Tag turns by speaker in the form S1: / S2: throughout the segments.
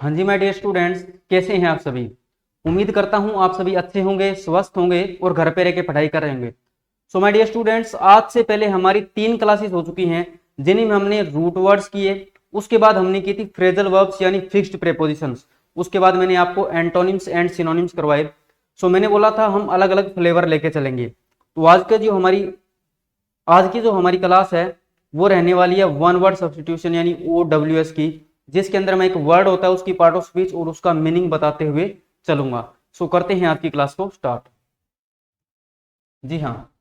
S1: हाँ जी my dear students, कैसे हैं आप सभी। उम्मीद करता हूं आप सभी अच्छे होंगे, स्वस्थ होंगे और घर पे रह के पढ़ाई कर रहे होंगे। सो माय डियर स्टूडेंट्स, आज से पहले हमारी 3 क्लासेस हो चुकी हैं जिन्हें में हमने रूट वर्ड्स किए। उसके बाद हमने की थी फ्रेजल वर्ब्स यानी फिक्स्ड प्रेपोजिशंस। उसके बाद मैंने आपको एंटोनिम्स एंड सिनोनिम्स करवाए। सो मैंने बोला था हम अलग अलग फ्लेवर लेके चलेंगे। तो आज की जो हमारी क्लास है वो रहने वाली है वन वर्ड सब्स्टिट्यूशन यानी OWS की, जिसके अंदर मैं एक वर्ड होता है उसकी पार्ट ऑफ स्पीच और उसका मीनिंग बताते हुए चलूंगा। सो करते हैं आज की क्लास को स्टार्ट। जी हाँ,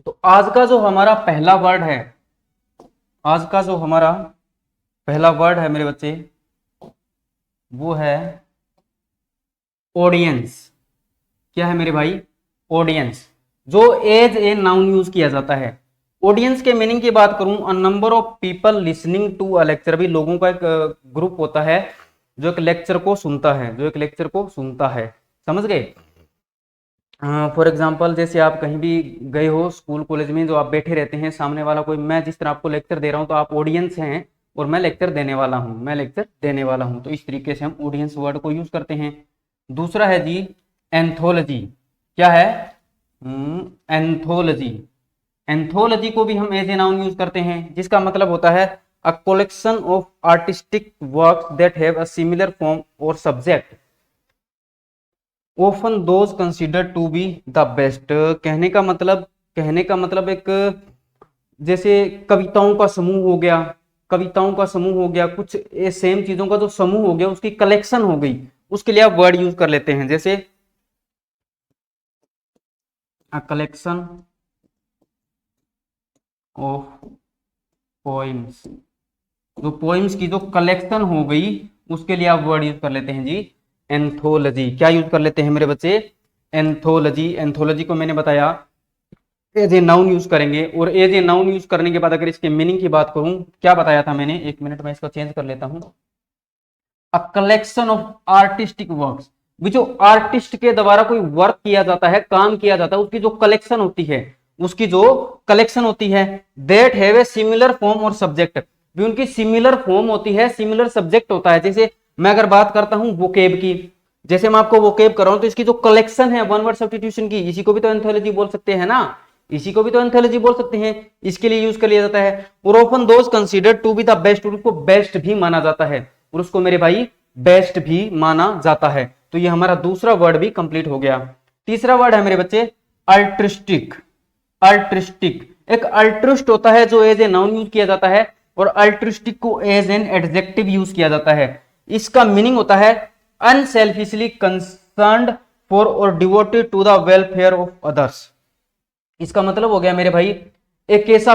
S1: तो आज का जो हमारा पहला वर्ड है, आज का जो हमारा पहला वर्ड है मेरे बच्चे, वो है ऑडियंस। क्या है मेरे भाई? ऑडियंस, जो एज ए नाउन यूज किया जाता है। ऑडियंस के मीनिंग की बात करूं, a number of people listening to a lecture. भी लोगों का एक ग्रुप होता है जो एक लेक्चर को सुनता है, समझ गए। फॉर एग्जाम्पल, जैसे आप कहीं भी गए हो स्कूल कॉलेज में, जो आप बैठे रहते हैं, सामने वाला कोई, मैं जिस तरह आपको लेक्चर दे रहा हूं तो आप ऑडियंस हैं और मैं लेक्चर देने वाला हूं। तो इस तरीके से हम ऑडियंस वर्ड को यूज करते हैं। दूसरा है जी एंथोलॉजी। क्या है? एंथोलॉजी। एंथोलॉजी को भी हम एज ए नाउन यूज करते हैं, जिसका मतलब होता है a collection of artistic works that have a similar form और subject, often those considered to be the best. कहने का मतलब एक, जैसे कविताओं का समूह हो गया, कुछ सेम चीजों का जो समूह हो गया, उसकी कलेक्शन हो गई, उसके लिए आप वर्ड यूज कर लेते हैं। जैसे अ कलेक्शन ऑफ पोइम्स, जो पोइम्स की जो कलेक्शन हो गई, उसके लिए आप वर्ड यूज कर लेते हैं जी एंथोलॉजी। क्या यूज कर लेते हैं मेरे बच्चे? एंथोलॉजी। एंथोलॉजी को मैंने बताया एज ए नाउन यूज करेंगे, और एज ए नाउन यूज करने के बाद अगर इसके मीनिंग की बात करूं, क्या बताया था मैंने? एक मिनट में इसको चेंज कर लेता हूं। अ कलेक्शन ऑफ आर्टिस्टिक वर्क्स, जो आर्टिस्ट के द्वारा कोई वर्क किया जाता है, काम किया जाता है, उसकी जो कलेक्शन होती है, that have a similar form और सब्जेक्ट। भी उनकी सिमिलर फॉर्म होती है, सिमिलर सब्जेक्ट होता है। जैसे मैं अगर बात करता हूं वोकेब की, जैसे मैं आपको वोकेब कर रहा हूं, तो इसकी जो कलेक्शन है वन वर्ड सब्स्टिट्यूशन की, इसी को भी तो एंथोलॉजी बोल सकते हैं ना, इसके लिए यूज कर लिया जाता है। और often those considered to be the best, उसको बेस्ट भी माना जाता है, और उसको मेरे भाई बेस्ट भी माना जाता है। तो ये हमारा दूसरा वर्ड भी कंप्लीट हो गया। तीसरा वर्ड है मेरे बच्चे अल्ट्रिस्टिक। अल्ट्रिस्टिक एक अल्ट्रिस्ट होता है जो एज ए नाउन यूज किया जाता है, और अल्ट्रिस्टिक को एज एन एडजेक्टिव यूज किया जाता है। इसका मीनिंग होता है अनसेल्फिशली कंसर्न्ड फॉर और devoted to the welfare of others. इसका मतलब हो गया मेरे भाई, एक ऐसा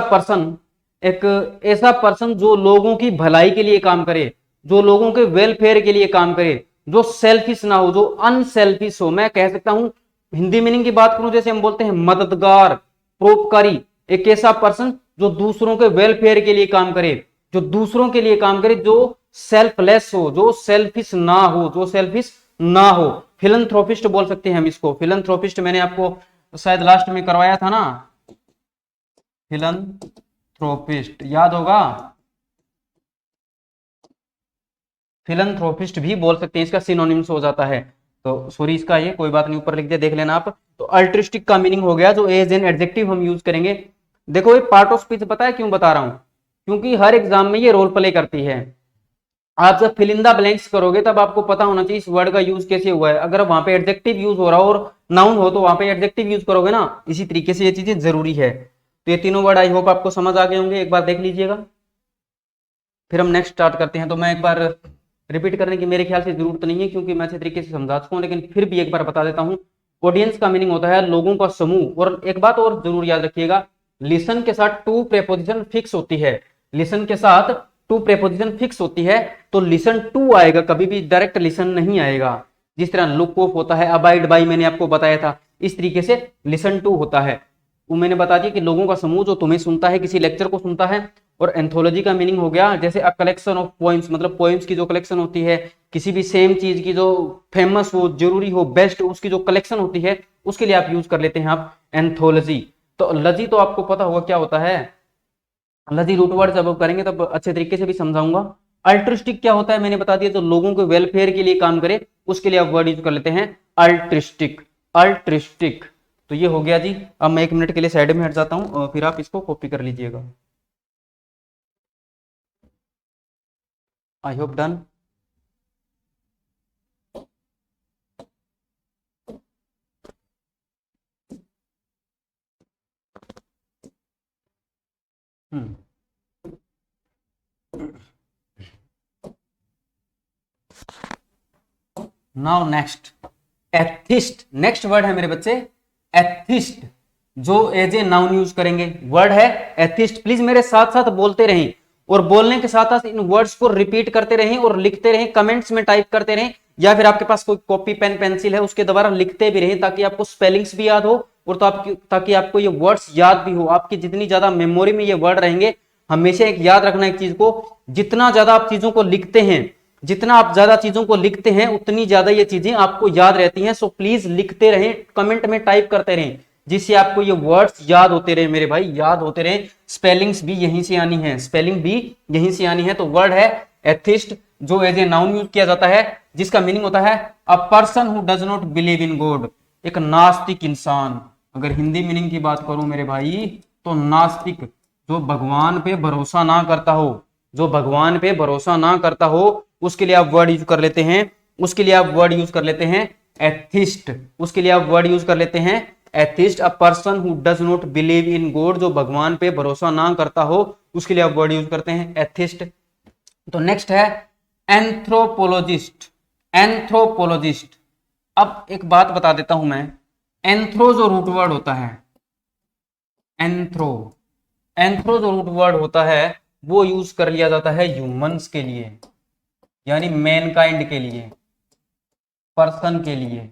S1: पर्सन जो लोगों की भलाई के लिए काम करे, जो लोगों के वेलफेयर के लिए काम करे, जो सेल्फिश ना हो, जो अनसेल्फिश हो। मैं कह सकता हूं, हिंदी मीनिंग की बात करूं, जैसे हम बोलते हैं मददगार, परोपकारी। एक ऐसा पर्सन जो दूसरों के वेलफेयर के लिए काम करे, जो सेल्फलेस हो, जो सेल्फिश ना हो। फिलंथ्रोपिस्ट बोल सकते हैं हम इसको। फिलंथ्रोपिस्ट मैंने आपको शायद लास्ट में करवाया था ना, फिलंथ्रोपिस्ट याद होगा। फिलंथ्रोपिस्ट भी बोल सकते हैं, इसका सिनोनिम्स हो जाता है। तो सॉरी, इसका ये कोई बात नहीं, ऊपर लिख दे, देख लेना आप। तो अल्ट्रिस्टिक का मीनिंग हो गया जो एज एन एडजेक्टिव हम यूज करेंगे। देखो, ये पार्ट ऑफ स्पीच पता है क्यों बता रहा हूं? क्योंकि हर एग्जाम में ये रोल प्ले करती है। आप जब फिल इन द ब्लैंक्स करोगे तब आपको पता होना चाहिए इस वर्ड का यूज कैसे हुआ है। अगर वहां पे एडजेक्टिव यूज हो रहा हो और नाउन हो, तो वहां पे एडजेक्टिव यूज करोगे ना। इसी तरीके से ये चीजें जरूरी है। तो ये तीनों वर्ड आई होप आपको समझ आ गए होंगे, एक बार देख लीजिएगा, फिर हम नेक्स्ट स्टार्ट करते हैं। तो मैं एक बार रिपीट करने की मेरे ख्याल से जरूरत नहीं है, क्योंकि मैं अच्छे तरीके से समझा चुका हूं, लेकिन फिर भी एक बार बता देता हूं। ऑडियंस का मीनिंग होता है लोगों का समूह। और एक बात और जरूर याद रखिएगा, लिसन के साथ टू प्रेपोजिशन फिक्स होती है। तो लिसन टू आएगा, कभी भी डायरेक्ट लिसन नहीं आएगा। जिस तरह लुक ऑफ होता है, अबाइड बाई मैंने आपको बताया था, इस तरीके से लिसन टू होता है। वो मैंने बता दिया कि लोगों का समूह जो तुम्हें सुनता है, किसी लेक्चर को सुनता है। और एंथोलॉजी का मीनिंग हो गया जैसे अ कलेक्शन ऑफ पोइम्स, मतलब पोइम्स की जो कलेक्शन होती है, किसी भी सेम चीज की जो फेमस हो, जरूरी हो, बेस्ट, उसकी जो कलेक्शन होती है, उसके लिए आप यूज कर लेते हैं आप एंथोलॉजी। तो लजी तो आपको पता होगा क्या होता है। लजी रूट वर्ड जब करेंगे तब अच्छे तरीके से भी समझाऊंगा। अल्ट्रिस्टिक क्या होता है मैंने बता दिया, तो लोगों के वेलफेयर के लिए काम करे उसके लिए आप वर्ड यूज कर लेते हैं अल्ट्रिस्टिक, अल्ट्रिस्टिक। तो ये हो गया जी। अब मैं 1 मिनट के लिए साइड में हट जाता हूं और फिर आप इसको कॉपी कर लीजिएगा। I hope done. Now next atheist. Next word है मेरे बच्चे एथिस्ट, जो एज ए नाउन यूज करेंगे। वर्ड है एथिस्ट। प्लीज मेरे साथ साथ बोलते रहें और बोलने के साथ साथ इन वर्ड्स को रिपीट करते रहें और लिखते रहें, कमेंट्स में टाइप करते रहें, या फिर आपके पास कोई कॉपी पेन पेंसिल है उसके द्वारा लिखते भी रहें, ताकि आपको स्पेलिंग्स भी याद हो और ताकि आपको ये वर्ड्स याद भी हो। आपकी जितनी ज्यादा मेमोरी में ये वर्ड रहेंगे, हमेशा एक याद रखना एक चीज को, जितना ज्यादा आप चीजों को लिखते हैं, जितना आप ज्यादा चीजों को लिखते हैं उतनी ज्यादा ये चीजें आपको याद रहती हैं। सो प्लीज लिखते रहें, कमेंट में टाइप करते रहें, जिससे आपको ये वर्ड्स याद होते रहे मेरे भाई, याद होते रहे। स्पेलिंग्स भी यहीं से आनी है, स्पेलिंग भी यहीं से आनी है। तो वर्ड है एथिस्ट, जो एज ए नाउन यूज किया जाता है, जिसका मीनिंग होता है अ person who does not believe in God, एक नास्तिक इंसान। अगर हिंदी मीनिंग की बात करूं मेरे भाई, तो नास्तिक, जो भगवान पे भरोसा ना करता हो, जो भगवान पे भरोसा ना करता हो, उसके लिए आप वर्ड यूज कर लेते हैं, उसके लिए आप वर्ड यूज कर लेते हैं एथिस्ट, उसके लिए आप वर्ड यूज कर लेते हैं atheist. A person who does not believe in God, जो भगवान पे भरोसा ना करता हो, उसके लिए आप वर्ड यूज करते हैं एथिस्ट। तो नेक्स्ट है एंथ्रोपोलॉजिस्ट, एंथ्रोपोलॉजिस्ट। अब एक बात बता देता हूं मैं, एंथ्रो जो रूट वर्ड होता है, एंथ्रो, एंथ्रो जो रूट वर्ड होता है वो यूज कर लिया जाता है ह्यूमंस के लिए, यानी मैनकाइंड के लिए, पर्सन के लिए,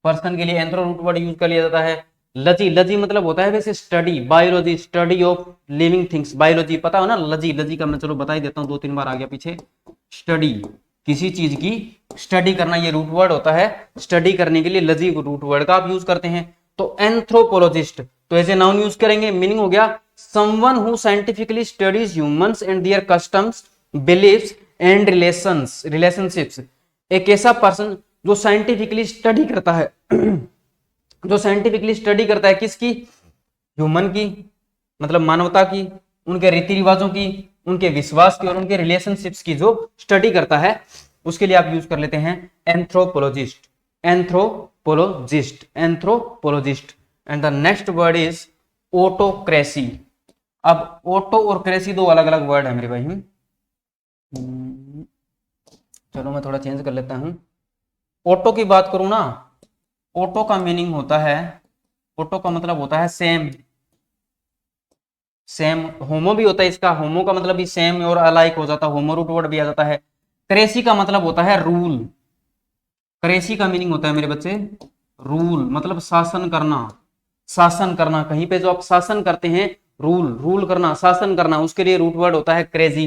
S1: पर्सन के लिए एंथ्रो रूट वर्ड यूज कर लिया जाता है। लजी, लजी मतलब होता है वैसे study, biology, study of living things, biology पता हो ना, लजी, लजी का मैं चलो बता ही देता हूँ, 2-3 बार आ गया पीछे। स्टडी, किसी चीज की स्टडी करना, ये रूट वर्ड होता है। स्टडी करने के लिए लजी रूट वर्ड का आप यूज करते हैं। तो एंथ्रोपोलॉजिस्ट, तो ऐसे नाउन यूज करेंगे, मीनिंग हो गया someone who scientifically studies humans and their customs, beliefs and relationships. एक ऐसा पर्सन जो साइंटिफिकली स्टडी करता है जो साइंटिफिकली स्टडी करता है किसकी, ह्यूमन की, मतलब मानवता की, उनके रीति रिवाजों की, उनके विश्वास की और उनके रिलेशनशिप्स की जो स्टडी करता है, उसके लिए आप यूज कर लेते हैं anthropologist, anthropologist, anthropologist. And the next word is autocracy. अब ऑटो और क्रेसी दो अलग अलग वर्ड है मेरे भाई। चलो मैं थोड़ा चेंज कर लेता हूं। ऑटो की बात करूं ना, ऑटो का मीनिंग होता है, ऑटो का मतलब होता है सेम, सेम। होमो भी होता है इसका, होमो का मतलब भी सेम और अलाइक हो जाता है, होमो रूट वर्ड भी आ जाता है। क्रेसी का मतलब होता है रूल, क्रेसी का मीनिंग होता है मेरे बच्चे रूल, मतलब शासन करना, शासन करना। कहीं पे जो आप शासन करते हैं, रूल, रूल करना, शासन करना, उसके लिए रूट वर्ड होता है क्रेजी।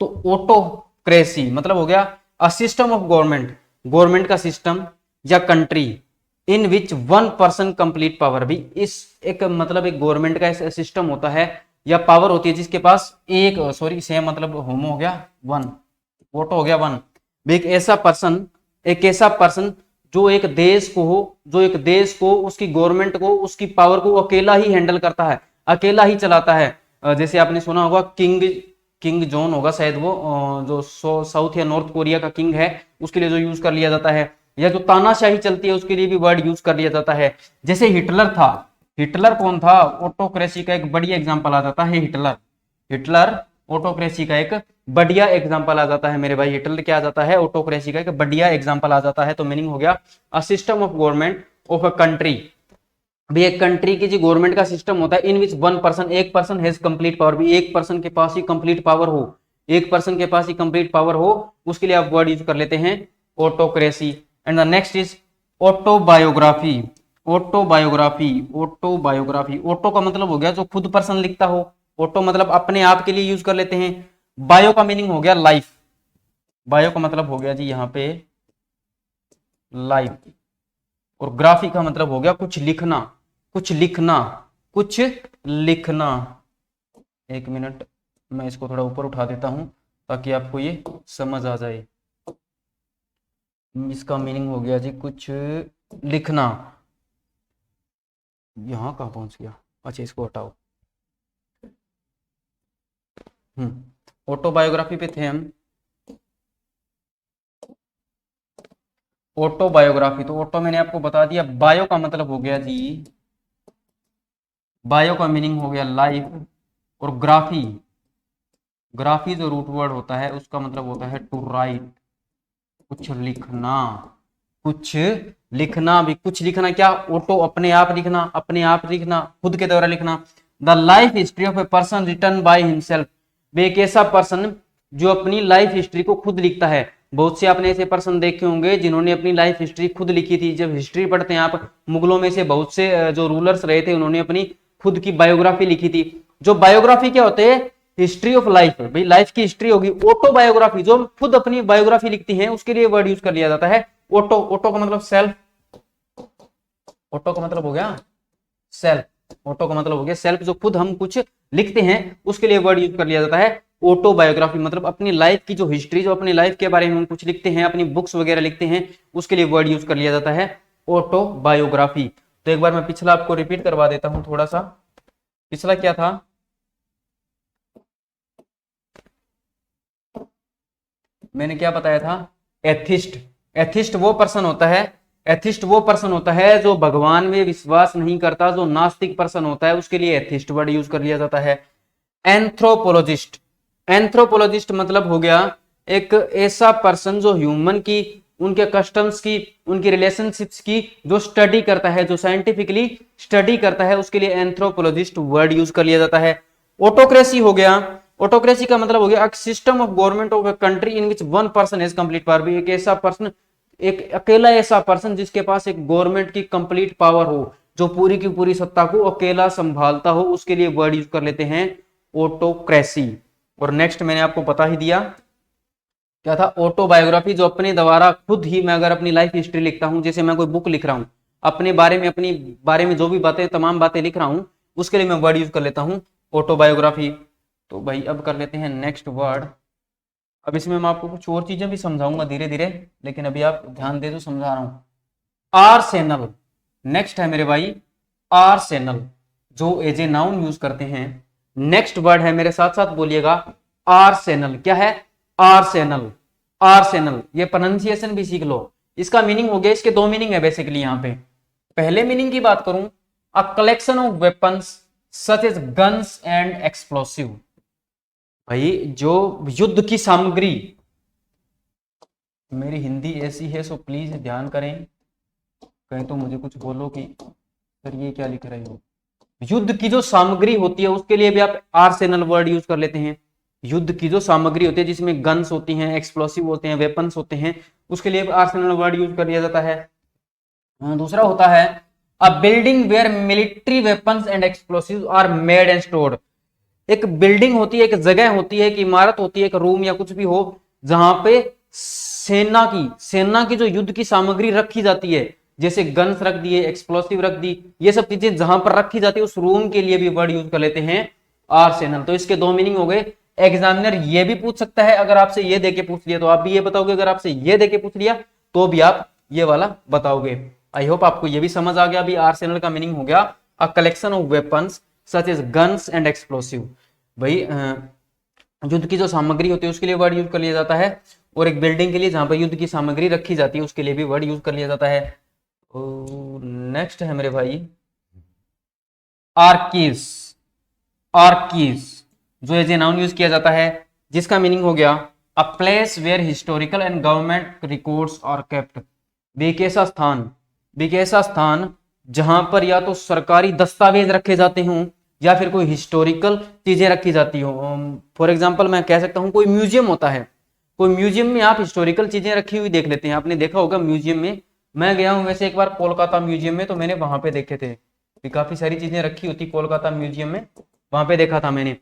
S1: तो ऑटोक्रेसी मतलब हो गया a system of government, government का सिस्टम या country in which one person complete power. भी इस एक मतलब एक गवर्नमेंट का ऐसा सिस्टम होता है या पावर होती है जिसके पास एक, सॉरी सेम मतलब होमो हो गया वन, ऑटो हो गया वन। एक ऐसा पर्सन, एक ऐसा पर्सन जो एक देश को, जो एक देश को, उसकी गवर्नमेंट को, उसकी पावर को अकेला ही हैंडल करता है, अकेला ही चलाता है। जैसे आपने सुना होगा किंग जॉन होगा शायद वो, जो साउथ या नॉर्थ कोरिया का किंग है, उसके लिए जो यूज कर लिया जाता है। या जो तानाशाही चलती है उसके लिए भी वर्ड यूज कर लिया जाता है। जैसे हिटलर था, हिटलर कौन था, ऑटोक्रेसी का एक बढ़िया एग्जांपल आ जाता है हिटलर, हिटलर ऑटोक्रेसी का एक बढ़िया एग्जांपल आ जाता है मेरे भाई। हिटलर क्या आ जाता है, ऑटोक्रेसी का एक बढ़िया एग्जांपल आ जाता है। तो मीनिंग हो गया a system of government of a country. भी एक कंट्री की जो गवर्नमेंट का सिस्टम होता है इन विच वन पर्सन, एक पर्सन हैज कंप्लीट पावर, भी एक पर्सन के पास ही कंप्लीट पावर हो, एक पर्सन के पास ही कंप्लीट पावर हो, उसके लिए आप वर्ड यूज कर लेते हैं autocracy. And the next is autobiography, autobiography, autobiography. Auto का मतलब हो गया जो खुद पर्सन लिखता हो, ऑटो मतलब अपने आप के लिए यूज कर लेते हैं। बायो का मीनिंग हो गया लाइफ, बायो का मतलब हो गया जी यहाँ पे लाइफ, और ग्राफी का मतलब हो गया कुछ लिखना, कुछ लिखना, कुछ लिखना। 1 मिनट मैं इसको थोड़ा ऊपर उठा देता हूं ताकि आपको ये समझ आ जाए। इसका मीनिंग हो गया जी कुछ लिखना। यहाँ कहाँ पहुंच गया, अच्छा इसको हटाओ। ऑटोबायोग्राफी पे थे हम। ऑटोबायोग्राफी, तो ऑटो मैंने आपको बता दिया, बायो का मतलब हो गया जी, बायो का मीनिंग हो गया लाइफ, और ग्राफी, ग्राफी जो रूट वर्ड होता है उसका मतलब होता है टू राइट, कुछ लिखना, कुछ लिखना भी, कुछ लिखना क्या, ऑटो अपने आप लिखना, अपने आप लिखना, खुद के द्वारा लिखना। The life history of a person written by himself, वे एक ऐसा पर्सन जो अपनी लाइफ हिस्ट्री को खुद लिखता है। बहुत से आपने ऐसे पर्सन देखे होंगे जिन्होंने अपनी लाइफ हिस्ट्री खुद लिखी थी। जब हिस्ट्री पढ़ते हैं आप, मुगलों में से बहुत से जो रूलर्स रहे थे उन्होंने अपनी खुद की बायोग्राफी लिखी थी। जो बायोग्राफी क्या होते हैं, हिस्ट्री ऑफ लाइफ, भाई लाइफ की हिस्ट्री होगी। ऑटोबायोग्राफी जो खुद अपनी बायोग्राफी लिखती हैं उसके लिए वर्ड यूज कर लिया जाता है ऑटो। ऑटो का मतलब सेल्फ, ऑटो का मतलब हो गया सेल्फ, ऑटो का मतलब हो गया सेल्फ, जो खुद हम कुछ लिखते हैं उसके लिए वर्ड यूज कर लिया जाता है ऑटोबायोग्राफी। मतलब अपनी लाइफ की जो हिस्ट्री, जो अपनी लाइफ के बारे में हम कुछ लिखते हैं, अपनी बुक्स वगैरह लिखते हैं, उसके लिए वर्ड यूज कर लिया जाता है ऑटोबायोग्राफी। तो एक बार मैं पिछला आपको रिपीट करवा देता हूं थोड़ा सा। पिछला क्या था, मैंने क्या बताया था, एथिस्ट। एथिस्ट वो पर्सन होता है, एथिस्ट वो पर्सन होता है जो भगवान में विश्वास नहीं करता, जो नास्तिक पर्सन होता है उसके लिए एथिस्ट वर्ड यूज कर लिया जाता है। एंथ्रोपोलॉजिस्ट, एंथ्रोपोलॉजिस्ट मतलब हो गया एक ऐसा पर्सन जो ह्यूमन की, उनके कस्टम्स की, उनकी रिलेशनशिप्स की जो स्टडी करता है, जो साइंटिफिकली स्टडी करता है, उसके लिए एंथ्रोपोलॉजिस्ट वर्ड यूज कर लिया जाता है। ऑटोक्रेसी हो गया, ऑटोक्रेसी का मतलब हो गया system of government of a country in which one person has complete power. एक ऐसा पर्सन, एक अकेला ऐसा पर्सन जिसके पास एक गवर्नमेंट की कंप्लीट पावर हो, जो पूरी की पूरी सत्ता को अकेला संभालता हो, उसके लिए वर्ड यूज कर लेते हैं ऑटोक्रेसी। और नेक्स्ट मैंने आपको बता ही दिया क्या था, ऑटोबायोग्राफी, जो अपने द्वारा खुद ही, मैं अगर अपनी लाइफ हिस्ट्री लिखता हूं, जैसे मैं कोई बुक लिख रहा हूं अपने बारे में, अपनी बारे में जो भी बातें, तमाम बातें लिख रहा हूं, उसके लिए मैं वर्ड यूज कर लेता हूं ऑटोबायोग्राफी। तो भाई अब कर लेते हैं नेक्स्ट वर्ड। अब इसमें मैं आपको कुछ और चीजें भी समझाऊंगा धीरे धीरे, लेकिन अभी आप ध्यान दे, तो समझा रहा हूं। आर्सेनल, नेक्स्ट है मेरे भाई आर्सेनल, जो एज ए नाउन यूज करते हैं। नेक्स्ट वर्ड है, मेरे साथ साथ बोलिएगा, आर्सेनल। क्या है, आर्सेनल, आर्सेनल। ये प्रोनाउंसिएशन भी सीख लो। इसका मीनिंग हो गया, इसके दो मीनिंग है बेसिकली यहाँ पे। पहले मीनिंग की बात करूं, a collection of weapons such as guns and explosive. भाई जो युद्ध की सामग्री, मेरी हिंदी ऐसी है सो प्लीज ध्यान करें, कहीं तो मुझे कुछ बोलो कि सर ये क्या लिख रहे हो। युद्ध की जो सामग्री होती है उसके लिए भी आप आर्सेनल वर्ड यूज कर लेते हैं। युद्ध की जो सामग्री होती है जिसमें गन्स होती हैं, एक्सप्लोसिव होते हैं, वेपन्स होते हैं, उसके लिए आर्सेनल वर्ड यूज कर लिया जाता है। दूसरा होता है a building where military weapons and explosive are made and stored. एक बिल्डिंग होती है, एक जगह होती है, एक इमारत होती है, एक रूम या कुछ भी हो, जहां पे सेना की जो युद्ध की सामग्री रखी जाती है, जैसे गन्स रख दिए, एक्सप्लोसिव रख दी, ये सब चीजें जहां पर रखी जाती है उस रूम के लिए भी वर्ड यूज कर लेते हैं आर्सेनल। तो इसके दो मीनिंग हो गए। एग्जामिनर ये भी पूछ सकता है, अगर आपसे ये देके पूछ लिया तो आप भी ये बताओगे, अगर आपसे ये देके पूछ लिया तो भी आप ये वाला बताओगे। आई होप आपको ये भी समझ आ गया। अभी आर्सेनल का मीनिंग हो गया a collection of weapons such as guns and explosive. भाई युद्ध की जो सामग्री होती है उसके लिए वर्ड यूज कर लिया जाता है, और एक बिल्डिंग के लिए जहां पर युद्ध की सामग्री रखी जाती है उसके लिए भी वर्ड यूज कर लिया जाता है। नेक्स्ट है मेरे भाई आर्कीज, आर्कीज जो एज ए नाउन यूज किया जाता है, जिसका मीनिंग हो गया a place where historical and government records are kept. एक ऐसा स्थान, एक ऐसा स्थान जहां पर या तो सरकारी दस्तावेज रखे जाते हों या फिर कोई हिस्टोरिकल चीजें रखी जाती हो। फॉर एग्जांपल मैं कह सकता हूं कोई म्यूजियम होता है, कोई म्यूजियम में आप हिस्टोरिकल चीजें रखी हुई देख लेते हैं। आपने देखा होगा म्यूजियम में, मैं गया हूं वैसे एक बार कोलकाता म्यूजियम में, तो मैंने वहां पे देखे थे काफी सारी चीजें रखी होती कोलकाता म्यूजियम में, वहां पे देखा था मैंने।